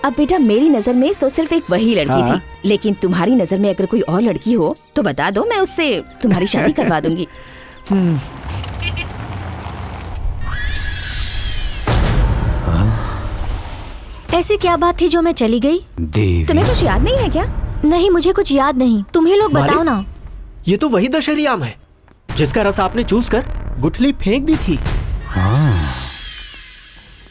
अब बेटा, मेरी नजर में तो सिर्फ एक वही लड़की थी, लेकिन तुम्हारी नजर में अगर कोई और लड़की हो तो बता दो, मैं उससे तुम्हारी शादी करवा दूंगी। ऐसी क्या बात थी जो मैं चली गई? तुम्हें कुछ याद नहीं है क्या? नहीं, मुझे कुछ याद नहीं। तुम्हें लोग बताओ ना। ये तो वही दशहरी आम है जिसका रस आपने चूस कर गुठली फेंक दी थी। हाँ,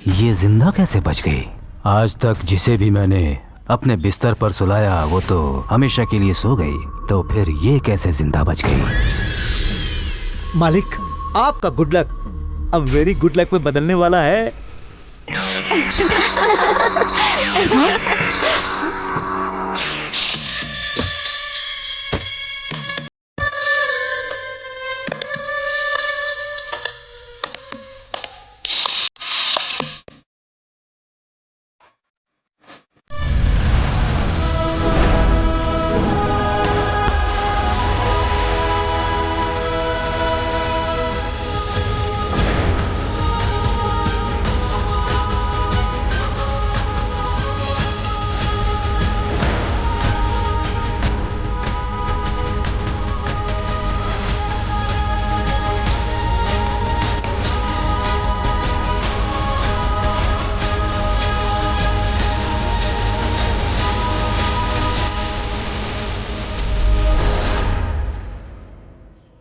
ये जिंदा कैसे बच गई? आज तक जिसे भी मैंने अपने बिस्तर पर सुलाया वो तो हमेशा के लिए सो गई, तो फिर ये कैसे जिंदा बच गई? मालिक, आपका गुड लक अब वेरी गुड लक में बदलने वाला है।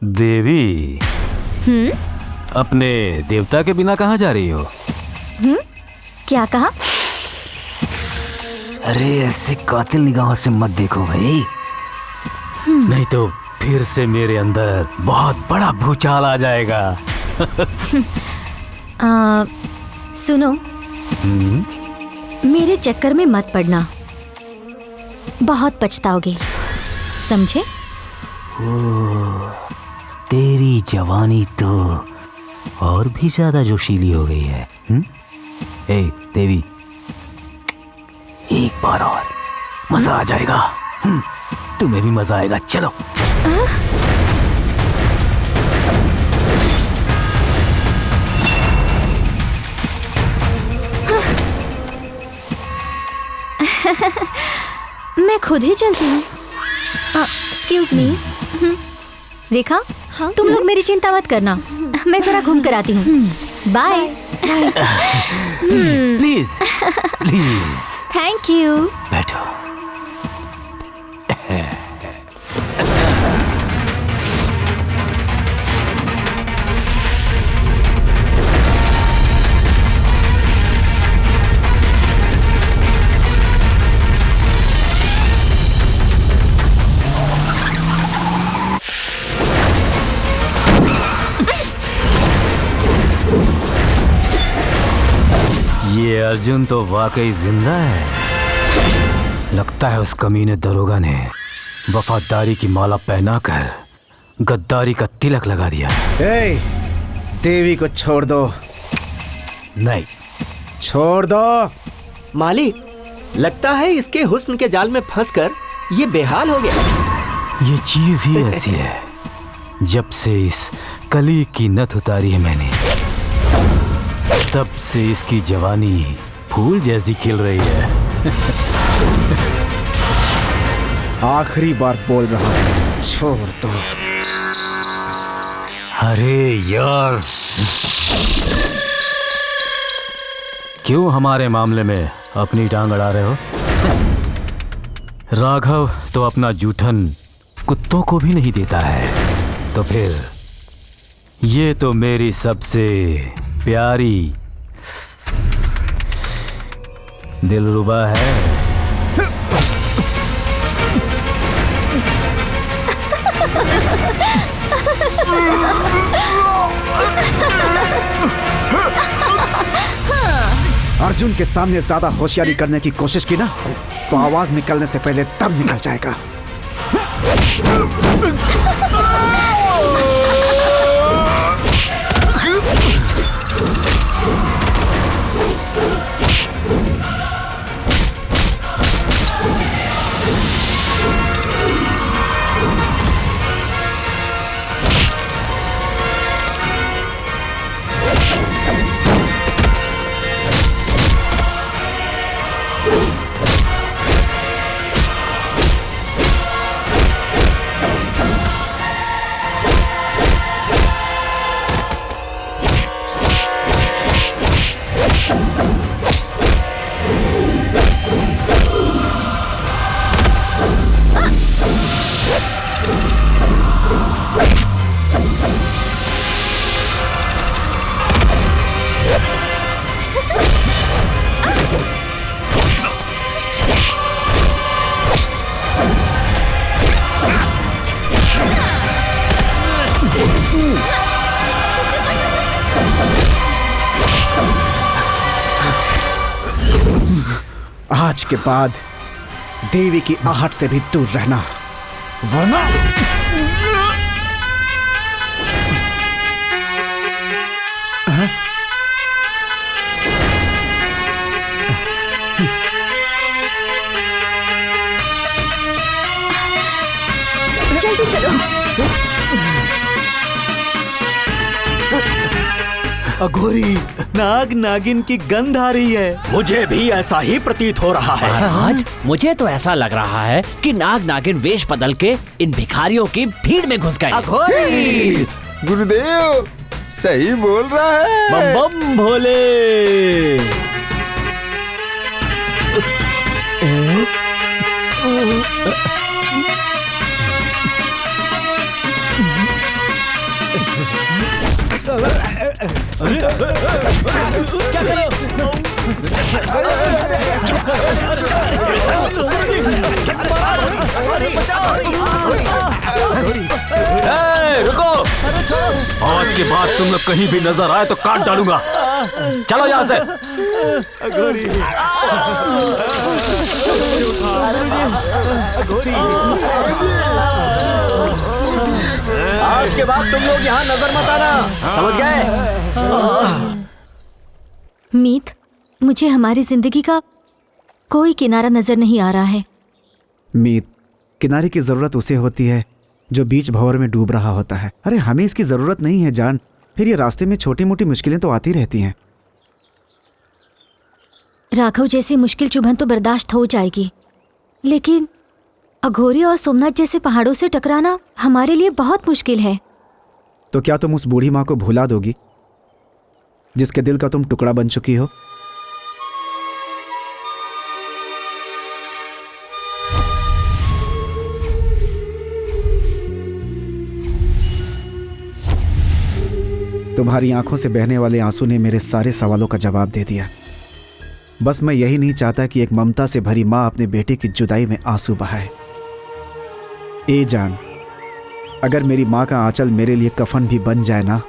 देवी, अपने देवता के बिना कहाँ जा रही हो? क्या कहा? अरे ऐसी कातिल निगाहों से मत देखो भाई, नहीं तो फिर से मेरे अंदर बहुत बड़ा भूचाल आ जाएगा। सुनो, मेरे चक्कर में मत पड़ना, बहुत पछताओगे, समझे? तेरी जवानी तो और भी ज्यादा जोशीली हो गई है। ए देवी, एक बार और मजा आ जाएगा। तुम्हें भी मजा आएगा, चलो। मैं खुद ही चलती हूँ। Excuse me. रेखा, तुम लोग मेरी चिंता मत करना, मैं जरा घूम कर आती हूँ। Bye. Please please. Thank you. बैठो। ये अर्जुन तो वाकई जिंदा है। लगता है उस कमीने दरोगा ने वफादारी की माला पहनाकर गद्दारी का तिलक लगा दिया। देवी को छोड़ दो। नहीं, छोड़ दो। मालिक, लगता है इसके हुस्न के जाल में फंसकर ये बेहाल हो गया। ये चीज ही ऐसी है, जब से इस कली की नथ उतारी है मैंने, तब से इसकी जवानी फूल जैसी खिल रही है। आखिरी बार बोल रहा हूं, छोड़ दो। अरे यार, क्यों हमारे मामले में अपनी टांग अड़ा रहे हो? राघव तो अपना जूठन कुत्तों को भी नहीं देता है, तो फिर ये तो मेरी सबसे प्यारी दिलरुबा है। अर्जुन के सामने ज्यादा होशियारी करने की कोशिश की ना, तो आवाज निकलने से पहले तब निकल जाएगा। आज के बाद देवी की आहट से भी दूर रहना, वरना जल्दी चलो। अघोरी, नाग नागिन की गंध आ रही है। मुझे भी ऐसा ही प्रतीत हो रहा है। आज मुझे तो ऐसा लग रहा है कि नाग नागिन वेश बदल के इन भिखारियों की भीड़ में घुस गए। अघोरी, गुरुदेव सही बोल रहा है। बम बम भोले। क्या करो? रुको, आज के बाद तुम लोग कहीं भी नजर आए तो काट डालूंगा। चलो यहाँ से। आज के बाद तुम लोग यहाँ नजर मत आना, समझ गए? मीत, मुझे हमारी जिंदगी का कोई किनारा नजर नहीं आ रहा है। मीत, किनारे की जरूरत उसे होती है जो बीच भंवर में डूब रहा होता है। अरे हमें इसकी जरूरत नहीं है जान। फिर ये रास्ते में छोटी मोटी मुश्किलें तो आती रहती हैं। राघव जैसी मुश्किल चुभन तो बर्दाश्त हो जाएगी, लेकिन अघोरी और सोमनाथ जैसे पहाड़ों से टकराना हमारे लिए बहुत मुश्किल है। तो क्या तुम उस बूढ़ी माँ को भुला दोगी जिसके दिल का तुम टुकड़ा बन चुकी हो? तुम्हारी आंखों से बहने वाले आंसू ने मेरे सारे सवालों का जवाब दे दिया। बस मैं यही नहीं चाहता कि एक ममता से भरी माँ अपने बेटे की जुदाई में आंसू बहाए। ए जान, अगर मेरी माँ का आंचल मेरे लिए कफन भी बन जाए ना,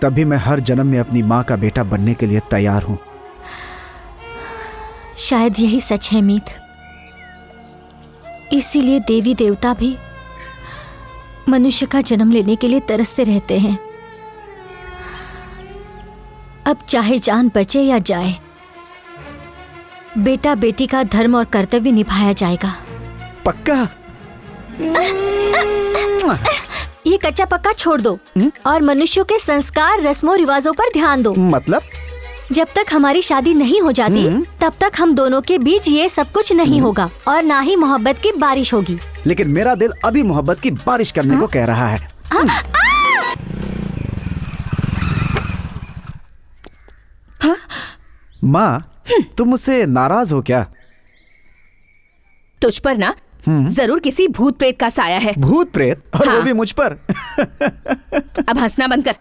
तब भी मैं हर जन्म में अपनी माँ का बेटा बनने के लिए तैयार हूं। शायद यही सच है मीत। इसीलिए देवी देवता भी मनुष्य का जन्म लेने के लिए तरसते रहते हैं। अब चाहे जान बचे या जाए, बेटा बेटी का धर्म और कर्तव्य निभाया जाएगा। पक्का? ये कच्चा पक्का छोड़ दो और मनुष्यों के संस्कार रस्मों रिवाजों पर ध्यान दो। मतलब? जब तक हमारी शादी नहीं हो जाती तब तक हम दोनों के बीच ये सब कुछ नहीं होगा और ना ही मोहब्बत की बारिश होगी। लेकिन मेरा दिल अभी मोहब्बत की बारिश करने को कह रहा है। माँ, तुम मुझसे नाराज हो क्या? तुझ पर ना जरूर किसी भूत प्रेत का साया है। भूत प्रेत? और हाँ। वो भी मुझ पर? अब हंसना बंद कर।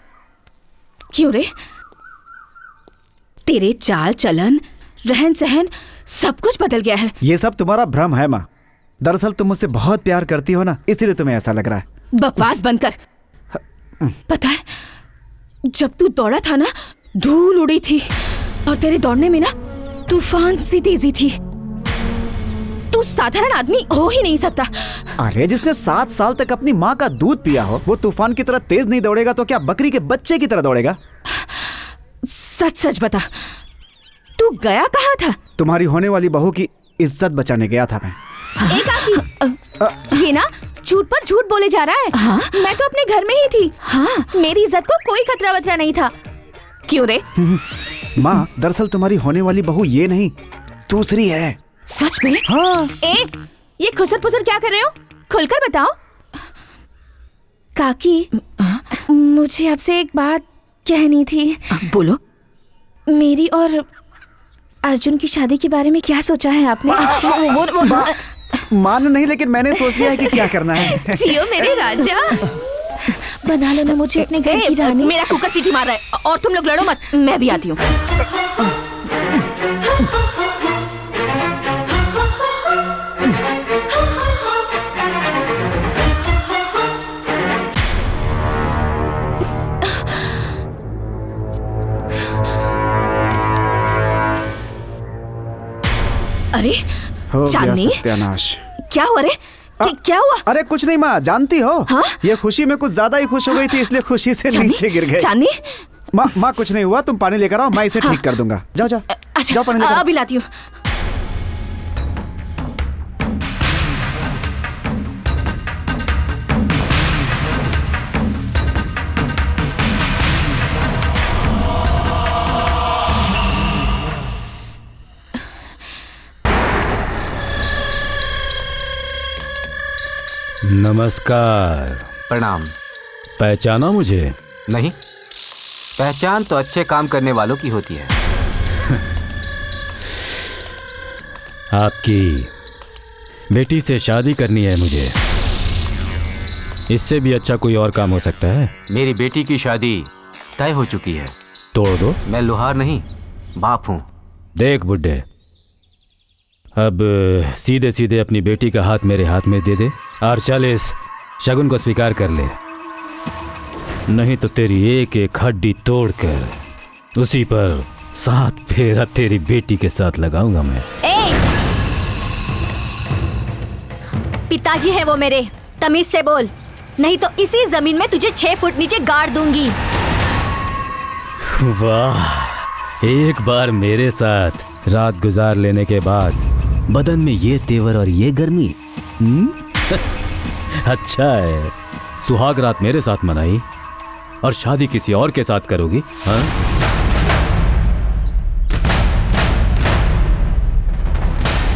क्यों रे? तेरे चाल चलन, रहन सहन सब कुछ बदल गया है। ये सब तुम्हारा भ्रम है माँ। दरअसल तुम मुझसे बहुत प्यार करती हो ना, इसीलिए तुम्हें ऐसा लग रहा है। बकवास बंद कर। पता है, जब तू दौड़ा था ना, धूल उड़ी थी और तेरे दौड़ने में ना तूफान सी तेजी थी। तू साधारण आदमी हो ही नहीं सकता। अरे जिसने 7 साल तक अपनी माँ का दूध पिया हो वो तूफान की तरह तेज नहीं दौड़ेगा तो क्या बकरी के बच्चे की तरह दौड़ेगा? सच सच बता, तू गया कहाँ था? तुम्हारी होने वाली बहू की इज्जत बचाने गया था मैं। ये ना झूठ पर झूठ बोले जा रहा है। हाँ? मैं तो अपने घर में ही थी। हाँ? मेरी इज्जत को कोई खतरा वतरा नहीं था। क्यों रे? माँ, दरअसल तुम्हारी होने वाली बहू ये नहीं, दूसरी है। सच में? हाँ। ये खुसर पुसर क्या कर रहे हो? खुलकर बताओ। काकी, मुझे आपसे एक बात कहनी थी। बोलो। मेरी और अर्जुन की शादी के बारे में क्या सोचा है आपने? मान नहीं, लेकिन मैंने सोच लिया है कि क्या करना है। जियो मेरे राजा। बना लो ना मुझे अपने घर की रानी। मेरा कुकर सीटी मार रहा है और तुम लोग लड़ो मत, मैं भी आती हूँ। अरे चांदनी, सत्यानाश। क्या हुआ रे? क्या हुआ? अरे कुछ नहीं माँ, जानती हो हाँ? ये खुशी में कुछ ज्यादा ही खुश हो गई थी, इसलिए खुशी से नीचे गिर गए। चांदनी? माँ कुछ नहीं हुआ, तुम पानी लेकर आओ, मैं इसे ठीक कर दूंगा। जाओ जाओ। अच्छा, जाओ पानी लेकर आओ। अभी लाती हूँ। नमस्कार। प्रणाम। पहचाना मुझे? नहीं, पहचान तो अच्छे काम करने वालों की होती है। आपकी बेटी से शादी करनी है मुझे। इससे भी अच्छा कोई और काम हो सकता है? मेरी बेटी की शादी तय हो चुकी है। तोड़ दो। मैं लोहार नहीं, बाप हूँ। देख बुड्ढे, अब सीधे सीधे अपनी बेटी का हाथ मेरे हाथ में दे दे और चल इस शगुन को स्वीकार कर ले, नहीं तो तेरी एक एक हड्डी तोड़कर उसी पर 7 फेरा तेरी बेटी के साथ लगाऊंगा मैं। पिताजी है वो मेरे, तमीज से बोल, नहीं तो इसी जमीन में तुझे 6 फुट नीचे गाड़ दूंगी। वाह, एक बार मेरे साथ रात गुजार लेने के बाद बदन में ये तेवर और ये गर्मी। अच्छा है, सुहाग रात मेरे साथ मनाई और शादी किसी और के साथ करोगी? हाँ?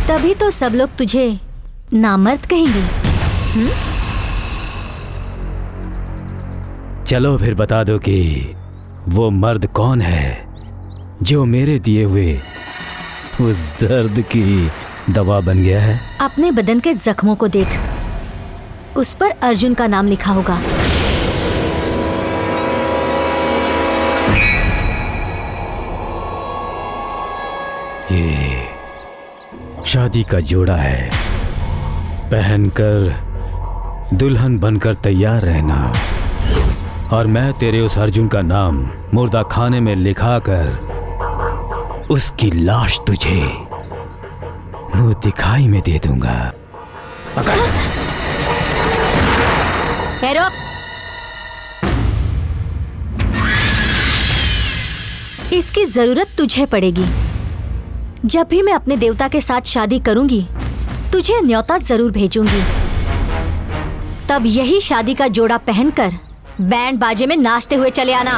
तभी तो सब लोग तुझे नामर्द कहेंगे। चलो फिर बता दो कि वो मर्द कौन है जो मेरे दिए हुए उस दर्द की दवा बन गया है। अपने बदन के जख्मों को देख, उस पर अर्जुन का नाम लिखा होगा। ये शादी का जोड़ा है, पहनकर दुल्हन बनकर तैयार रहना, और मैं तेरे उस अर्जुन का नाम मुर्दा खाने में लिखाकर उसकी लाश तुझे वो दिखाई में दे दूंगा। पकड़। इसकी जरूरत तुझे पड़ेगी। जब भी मैं अपने देवता के साथ शादी करूंगी तुझे न्योता जरूर भेजूंगी। तब यही शादी का जोड़ा पहनकर बैंड बाजे में नाचते हुए चले आना।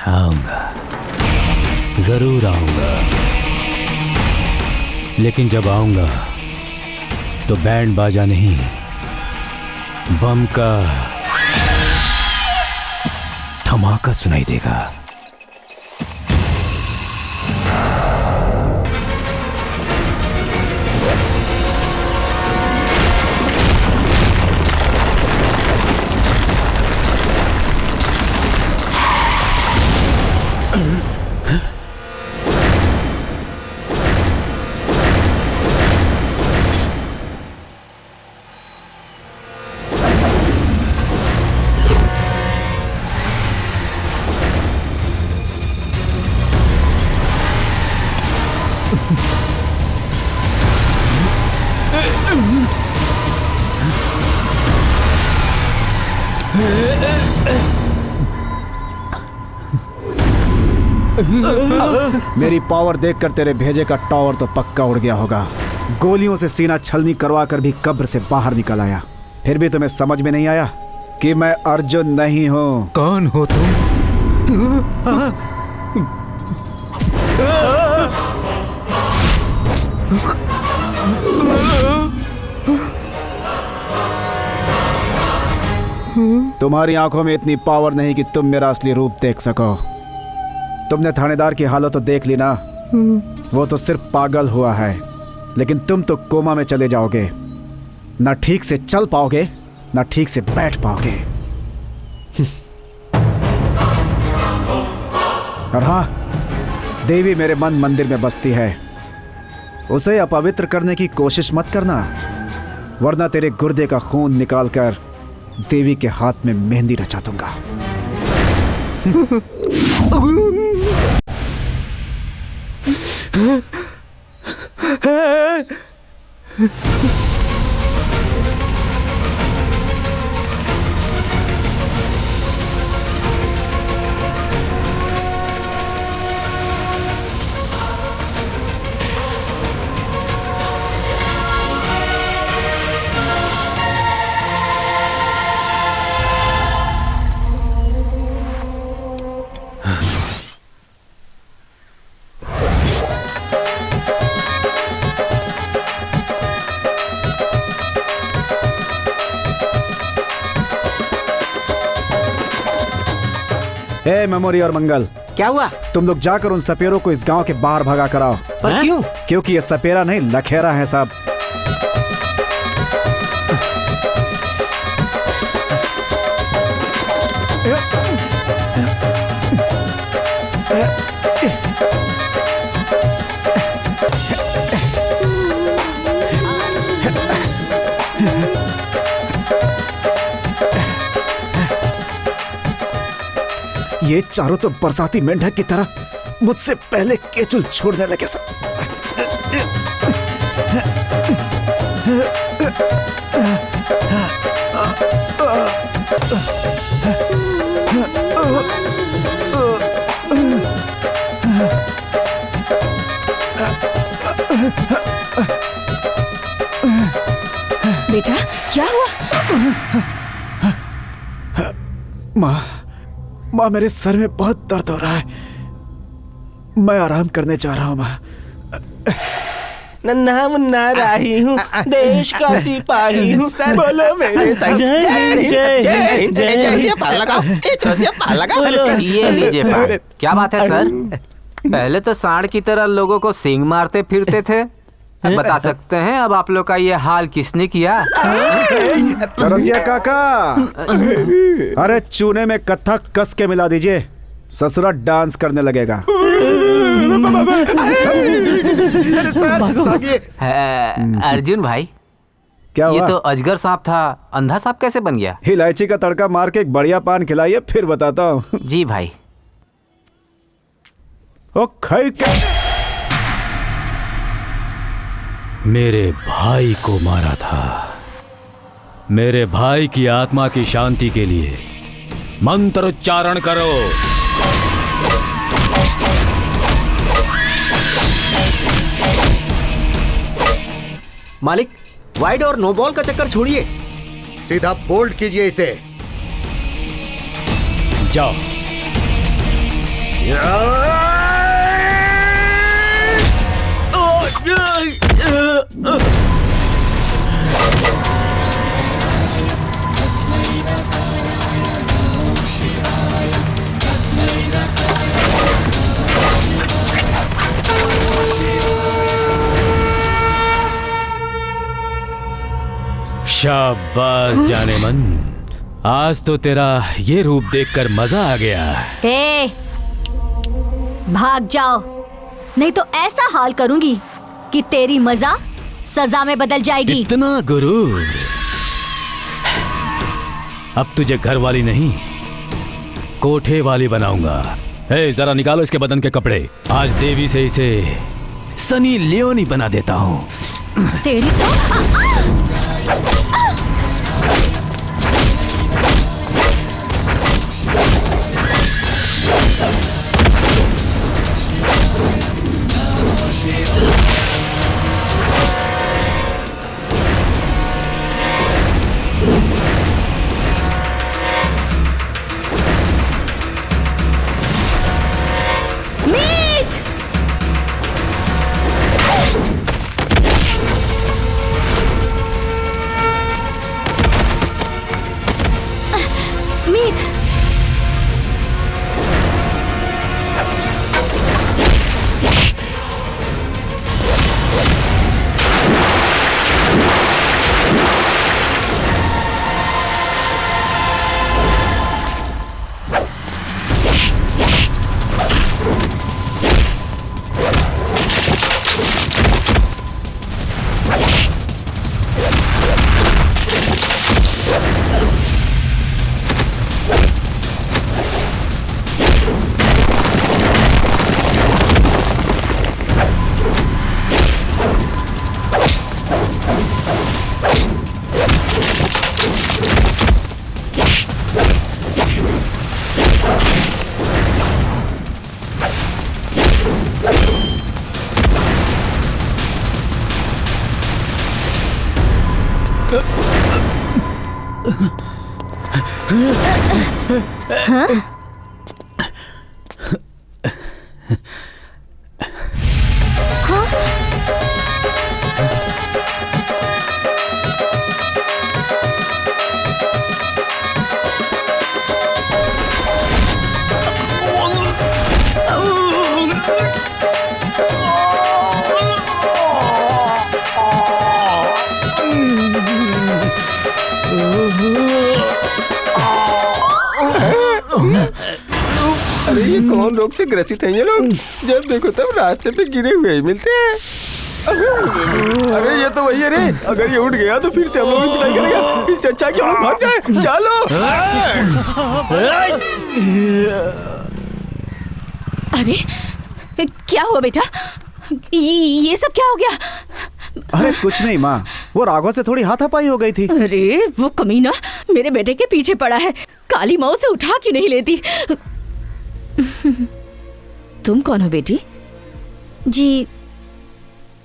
आऊंगा, जरूर आऊंगा, लेकिन जब आऊंगा तो बैंड बाजा नहीं, बम का धमाका सुनाई देगा। मेरी पावर देखकर तेरे भेजे का टावर तो पक्का उड़ गया होगा। गोलियों से सीना छलनी करवा कर भी कब्र से बाहर निकल आया, फिर भी तुम्हें समझ में नहीं आया कि मैं अर्जुन नहीं हूँ। कौन हो तुम? तुम्हारी आंखों में इतनी पावर नहीं कि तुम मेरा असली रूप देख सको। तुमने थानेदार की हालत तो देख ली ना, वो तो सिर्फ पागल हुआ है, लेकिन तुम तो कोमा में चले जाओगे, ना ठीक से चल पाओगे ना ठीक से बैठ पाओगे। और हाँ, देवी मेरे मन मंदिर में बसती है, उसे अपवित्र करने की कोशिश मत करना, वरना तेरे गुर्दे का खून निकालकर देवी के हाथ में मेहंदी रचा दूंगा। ए मेमोरी और मंगल, क्या हुआ? तुम लोग जाकर उन सपेरों को इस गांव के बाहर भगा कराओ। पर क्यों? क्योंकि ये सपेरा नहीं लखेरा है साहब। ये चारों तो बरसाती मेंढक की तरह मुझसे पहले केचुल छोड़ने लगे सब। बेटा क्या हुआ? माँ मेरे सर में बहुत दर्द हो रहा है, मैं आराम करने जा रहा हूँ माँ। नन्हा मुन्ना राही हूँ, देश का सिपाही हूँ, बोलो मेरे संग जय ये लीजिए पान। क्या बात है सर, पहले तो सांड की तरह लोगों को सींग मारते फिरते थे, बता सकते हैं अब आप लोग का ये हाल किसने किया? चरसिया काका, अरे चूने में कत्था कस के मिला दीजिए, ससुरा डांस करने लगेगा। अर्जुन भाई, क्या हुआ? ये तो अजगर सांप था, अंधा सांप कैसे बन गया? इलायची का तड़का मार के एक बढ़िया पान खिलाइए, फिर बताता हूँ। जी भाई। ओ खाई क्या? मेरे भाई को मारा था, मेरे भाई की आत्मा की शांति के लिए मंत्रोच्चारण करो। मालिक, वाइड और नो बॉल का चक्कर छोड़िए, सीधा बोल्ड कीजिए इसे। जाओ। शाबाश जाने मन, आज तो तेरा ये रूप देखकर मजा आ गया। हे, भाग जाओ, नहीं तो ऐसा हाल करूंगी कि तेरी मजा सजा में बदल जाएगी। इतना गुरूर? अब तुझे घर वाली नहीं, कोठे वाली बनाऊंगा। हे, जरा निकालो इसके बदन के कपड़े, आज देवी से इसे सनी लियोनी बना देता हूँ। तेरी तो हाँ? अरे ये कौन रोग से ग्रसित हैं ये लोग? जब देखो तब रास्ते पे गिरे हुए ही मिलते हैं। अरे ये तो वही है रे, अगर ये उठ गया तो फिर से हम लोग की पिटाई करेगा। इससे अच्छा कि हम लोग भाग जाए। चलो। अरे क्या हुआ बेटा? ये सब क्या हो गया? अरे कुछ नहीं माँ, वो राघव से थोड़ी हाथापाई हो गई थी। अरे वो कमीना मेरे बेटे के पीछे पड़ा है, काली माँ उसे उठा क्यों नहीं लेती? तुम कौन हो बेटी? जी,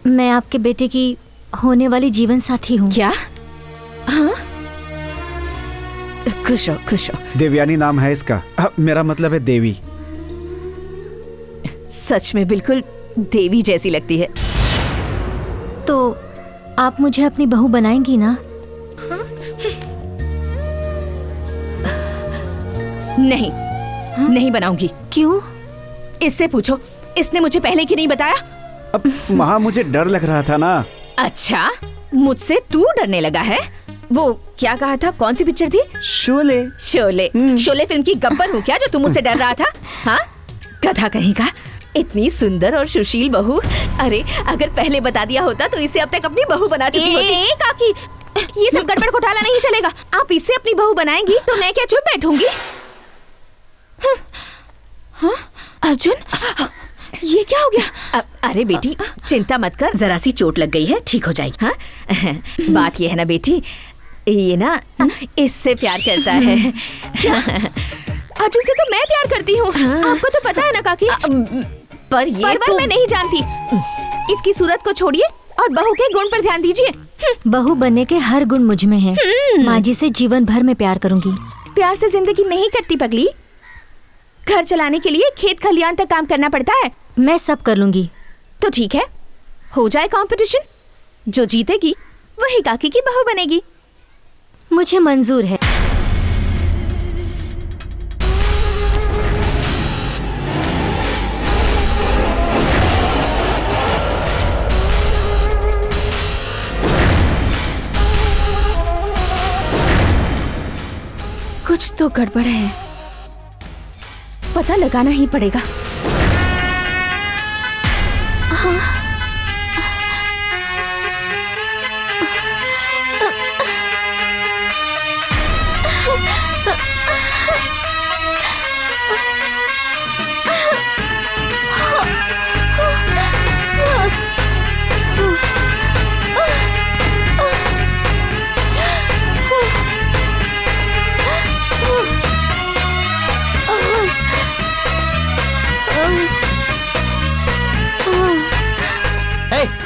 मैं आपके बेटे की होने वाली जीवन साथी हूँ। क्या? हाँ? खुश हो, खुश हो। देवयानी नाम है इसका, मेरा मतलब है देवी। सच में बिल्कुल देवी जैसी लगती है। तो आप मुझे अपनी बहू बनाएंगी ना? नहीं, नहीं बनाऊंगी। क्यों? इससे पूछो, इसने मुझे पहले क्यों नहीं बताया? अब माँ मुझे डर लग रहा था ना। अच्छा, मुझसे तू डरने लगा है? वो क्या कहा था, कौन सी पिक्चर थी? शोले। शोले। शोले फिल्म की गब्बर हूँ क्या जो तुम मुझसे डर रहा था? हाँ, गधा कहीं का। इतनी सुंदर और सुशील बहू, अरे अगर पहले बता दिया होता तो इसे अब तक अपनी बहू बना चुकी होती। काकी, ये सब गड़बड़ घोटाला नहीं चलेगा। आप इसे अपनी बहू बनाएंगी तो मैं क्या चुप बैठूंगी? हाँ? अर्जुन, ये क्या हो गया? अरे बेटी चिंता मत कर, जरा सी चोट लग गई है, ठीक हो जाएगी। हाँ? बात ये है ना बेटी, ये ना इससे प्यार करता है। अर्जुन से तो मैं प्यार करती हूँ, आपको तो पता है ना काकी। पर ये तो मैं नहीं जानती। इसकी सूरत को छोड़िए और बहू के गुण पर ध्यान दीजिए। बहू बनने के हर गुण मुझ में हैं। माँ जी से जीवन भर में प्यार करूंगी। प्यार से जिंदगी नहीं कटती पगली। घर चलाने के लिए खेत खलियान तक काम करना पड़ता है। मैं सब कर लूंगी। तो ठीक है, हो जाए कंपटीशन। जो जीतेगी वही काकी की बहू बनेगी। मुझे मंजूर है। कुछ तो गड़बड़ है, पता लगाना ही पड़ेगा। हाँ।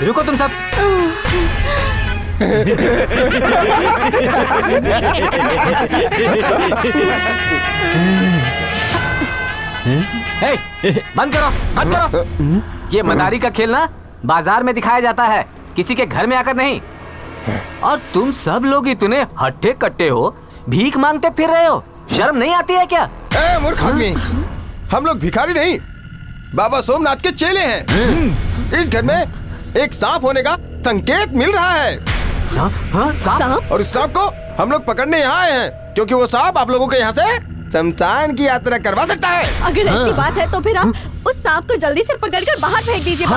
रुको तुम सब। बंद करो, बंद करो। ये मदारी का खेल ना बाजार में दिखाया जाता है, किसी के घर में आकर नहीं। और तुम सब लोग इतने हट्टे कट्टे हो, भीख मांगते फिर रहे हो। शर्म नहीं आती है क्या? मूर्ख आदमी, हम लोग भिखारी नहीं, बाबा सोमनाथ के चेले हैं। इस घर में एक सांप होने का संकेत मिल रहा है। सांप? और इस सांप को हम लोग पकड़ने यहाँ आए हैं, क्योंकि वो सांप आप लोगों के यहाँ से शमशान की यात्रा करवा सकता है। अगर ऐसी बात है तो फिर आप उस सांप को जल्दी से पकड़कर बाहर फेंक दीजिए।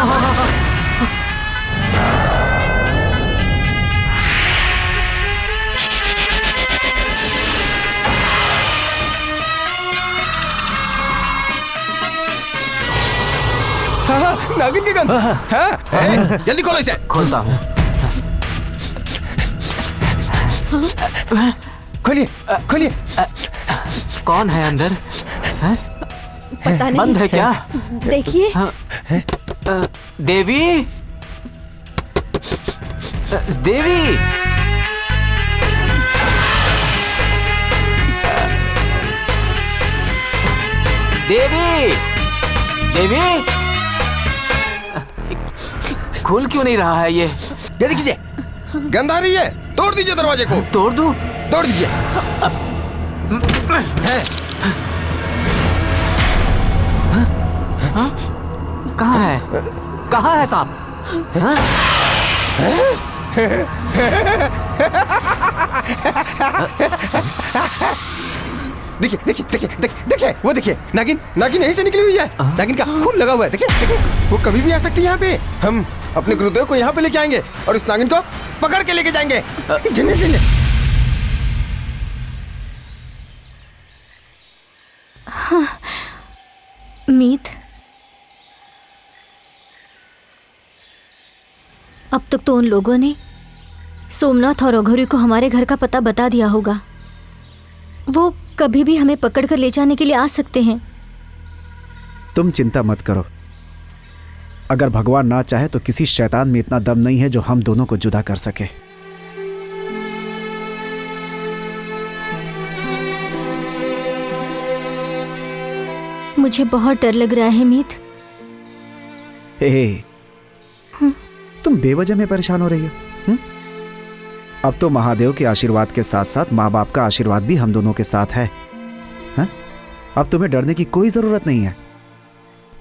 नागिन की गंध। जल्दी खोलो इसे। खोलता हूँ। खोलिए, खोलिए। कौन है अंदर? पता नहीं। बंद है क्या? देखिए। देवी, देवी, देवी, देवी, खुल क्यों नहीं रहा है ये? जल्दी कीजिए, गंध आ रही है। तोड़ दीजिए दरवाजे को। तोड़ दूं? तोड़ दीजिए। कहाँ है? कहाँ है सांप? देखिए, देखिए, देखिए, देखिए, वो देखिए, नागिन, नागिन यहीं से निकली हुई है। नागिन का खून लगा हुआ है। देखिए, देखिए, वो कभी भी आ सकती है यहाँ पे। हम अपने गुरुदेव को यहाँ पे लेके आएंगे और इस नागिन को पकड़ के लेके जाएंगे। जल्दी से। हाँ, मीत, अब तक तो उन लोगों ने सोमनाथ और अघोरी को हमारे घर का पता बता दिया होगा। वो कभी भी हमें पकड़कर ले जाने के लिए आ सकते हैं। तुम चिंता मत करो। अगर भगवान ना चाहे तो किसी शैतान में इतना दम नहीं है जो हम दोनों को जुदा कर सके। मुझे बहुत डर लग रहा है मीत। तुम बेवजह में परेशान हो रही हो। अब तो महादेव के आशीर्वाद के साथ साथ माँ बाप का आशीर्वाद भी हम दोनों के साथ है। अब तुम्हें डरने की कोई जरूरत नहीं है।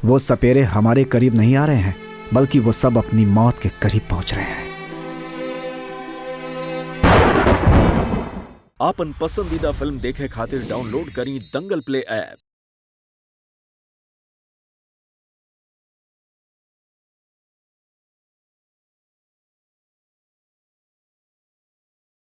वो सपेरे हमारे करीब नहीं आ रहे हैं, बल्कि वो सब अपनी मौत के करीब पहुंच रहे हैं। आपन पसंदीदा फिल्म देखे खातिर डाउनलोड करी दंगल प्ले ऐप।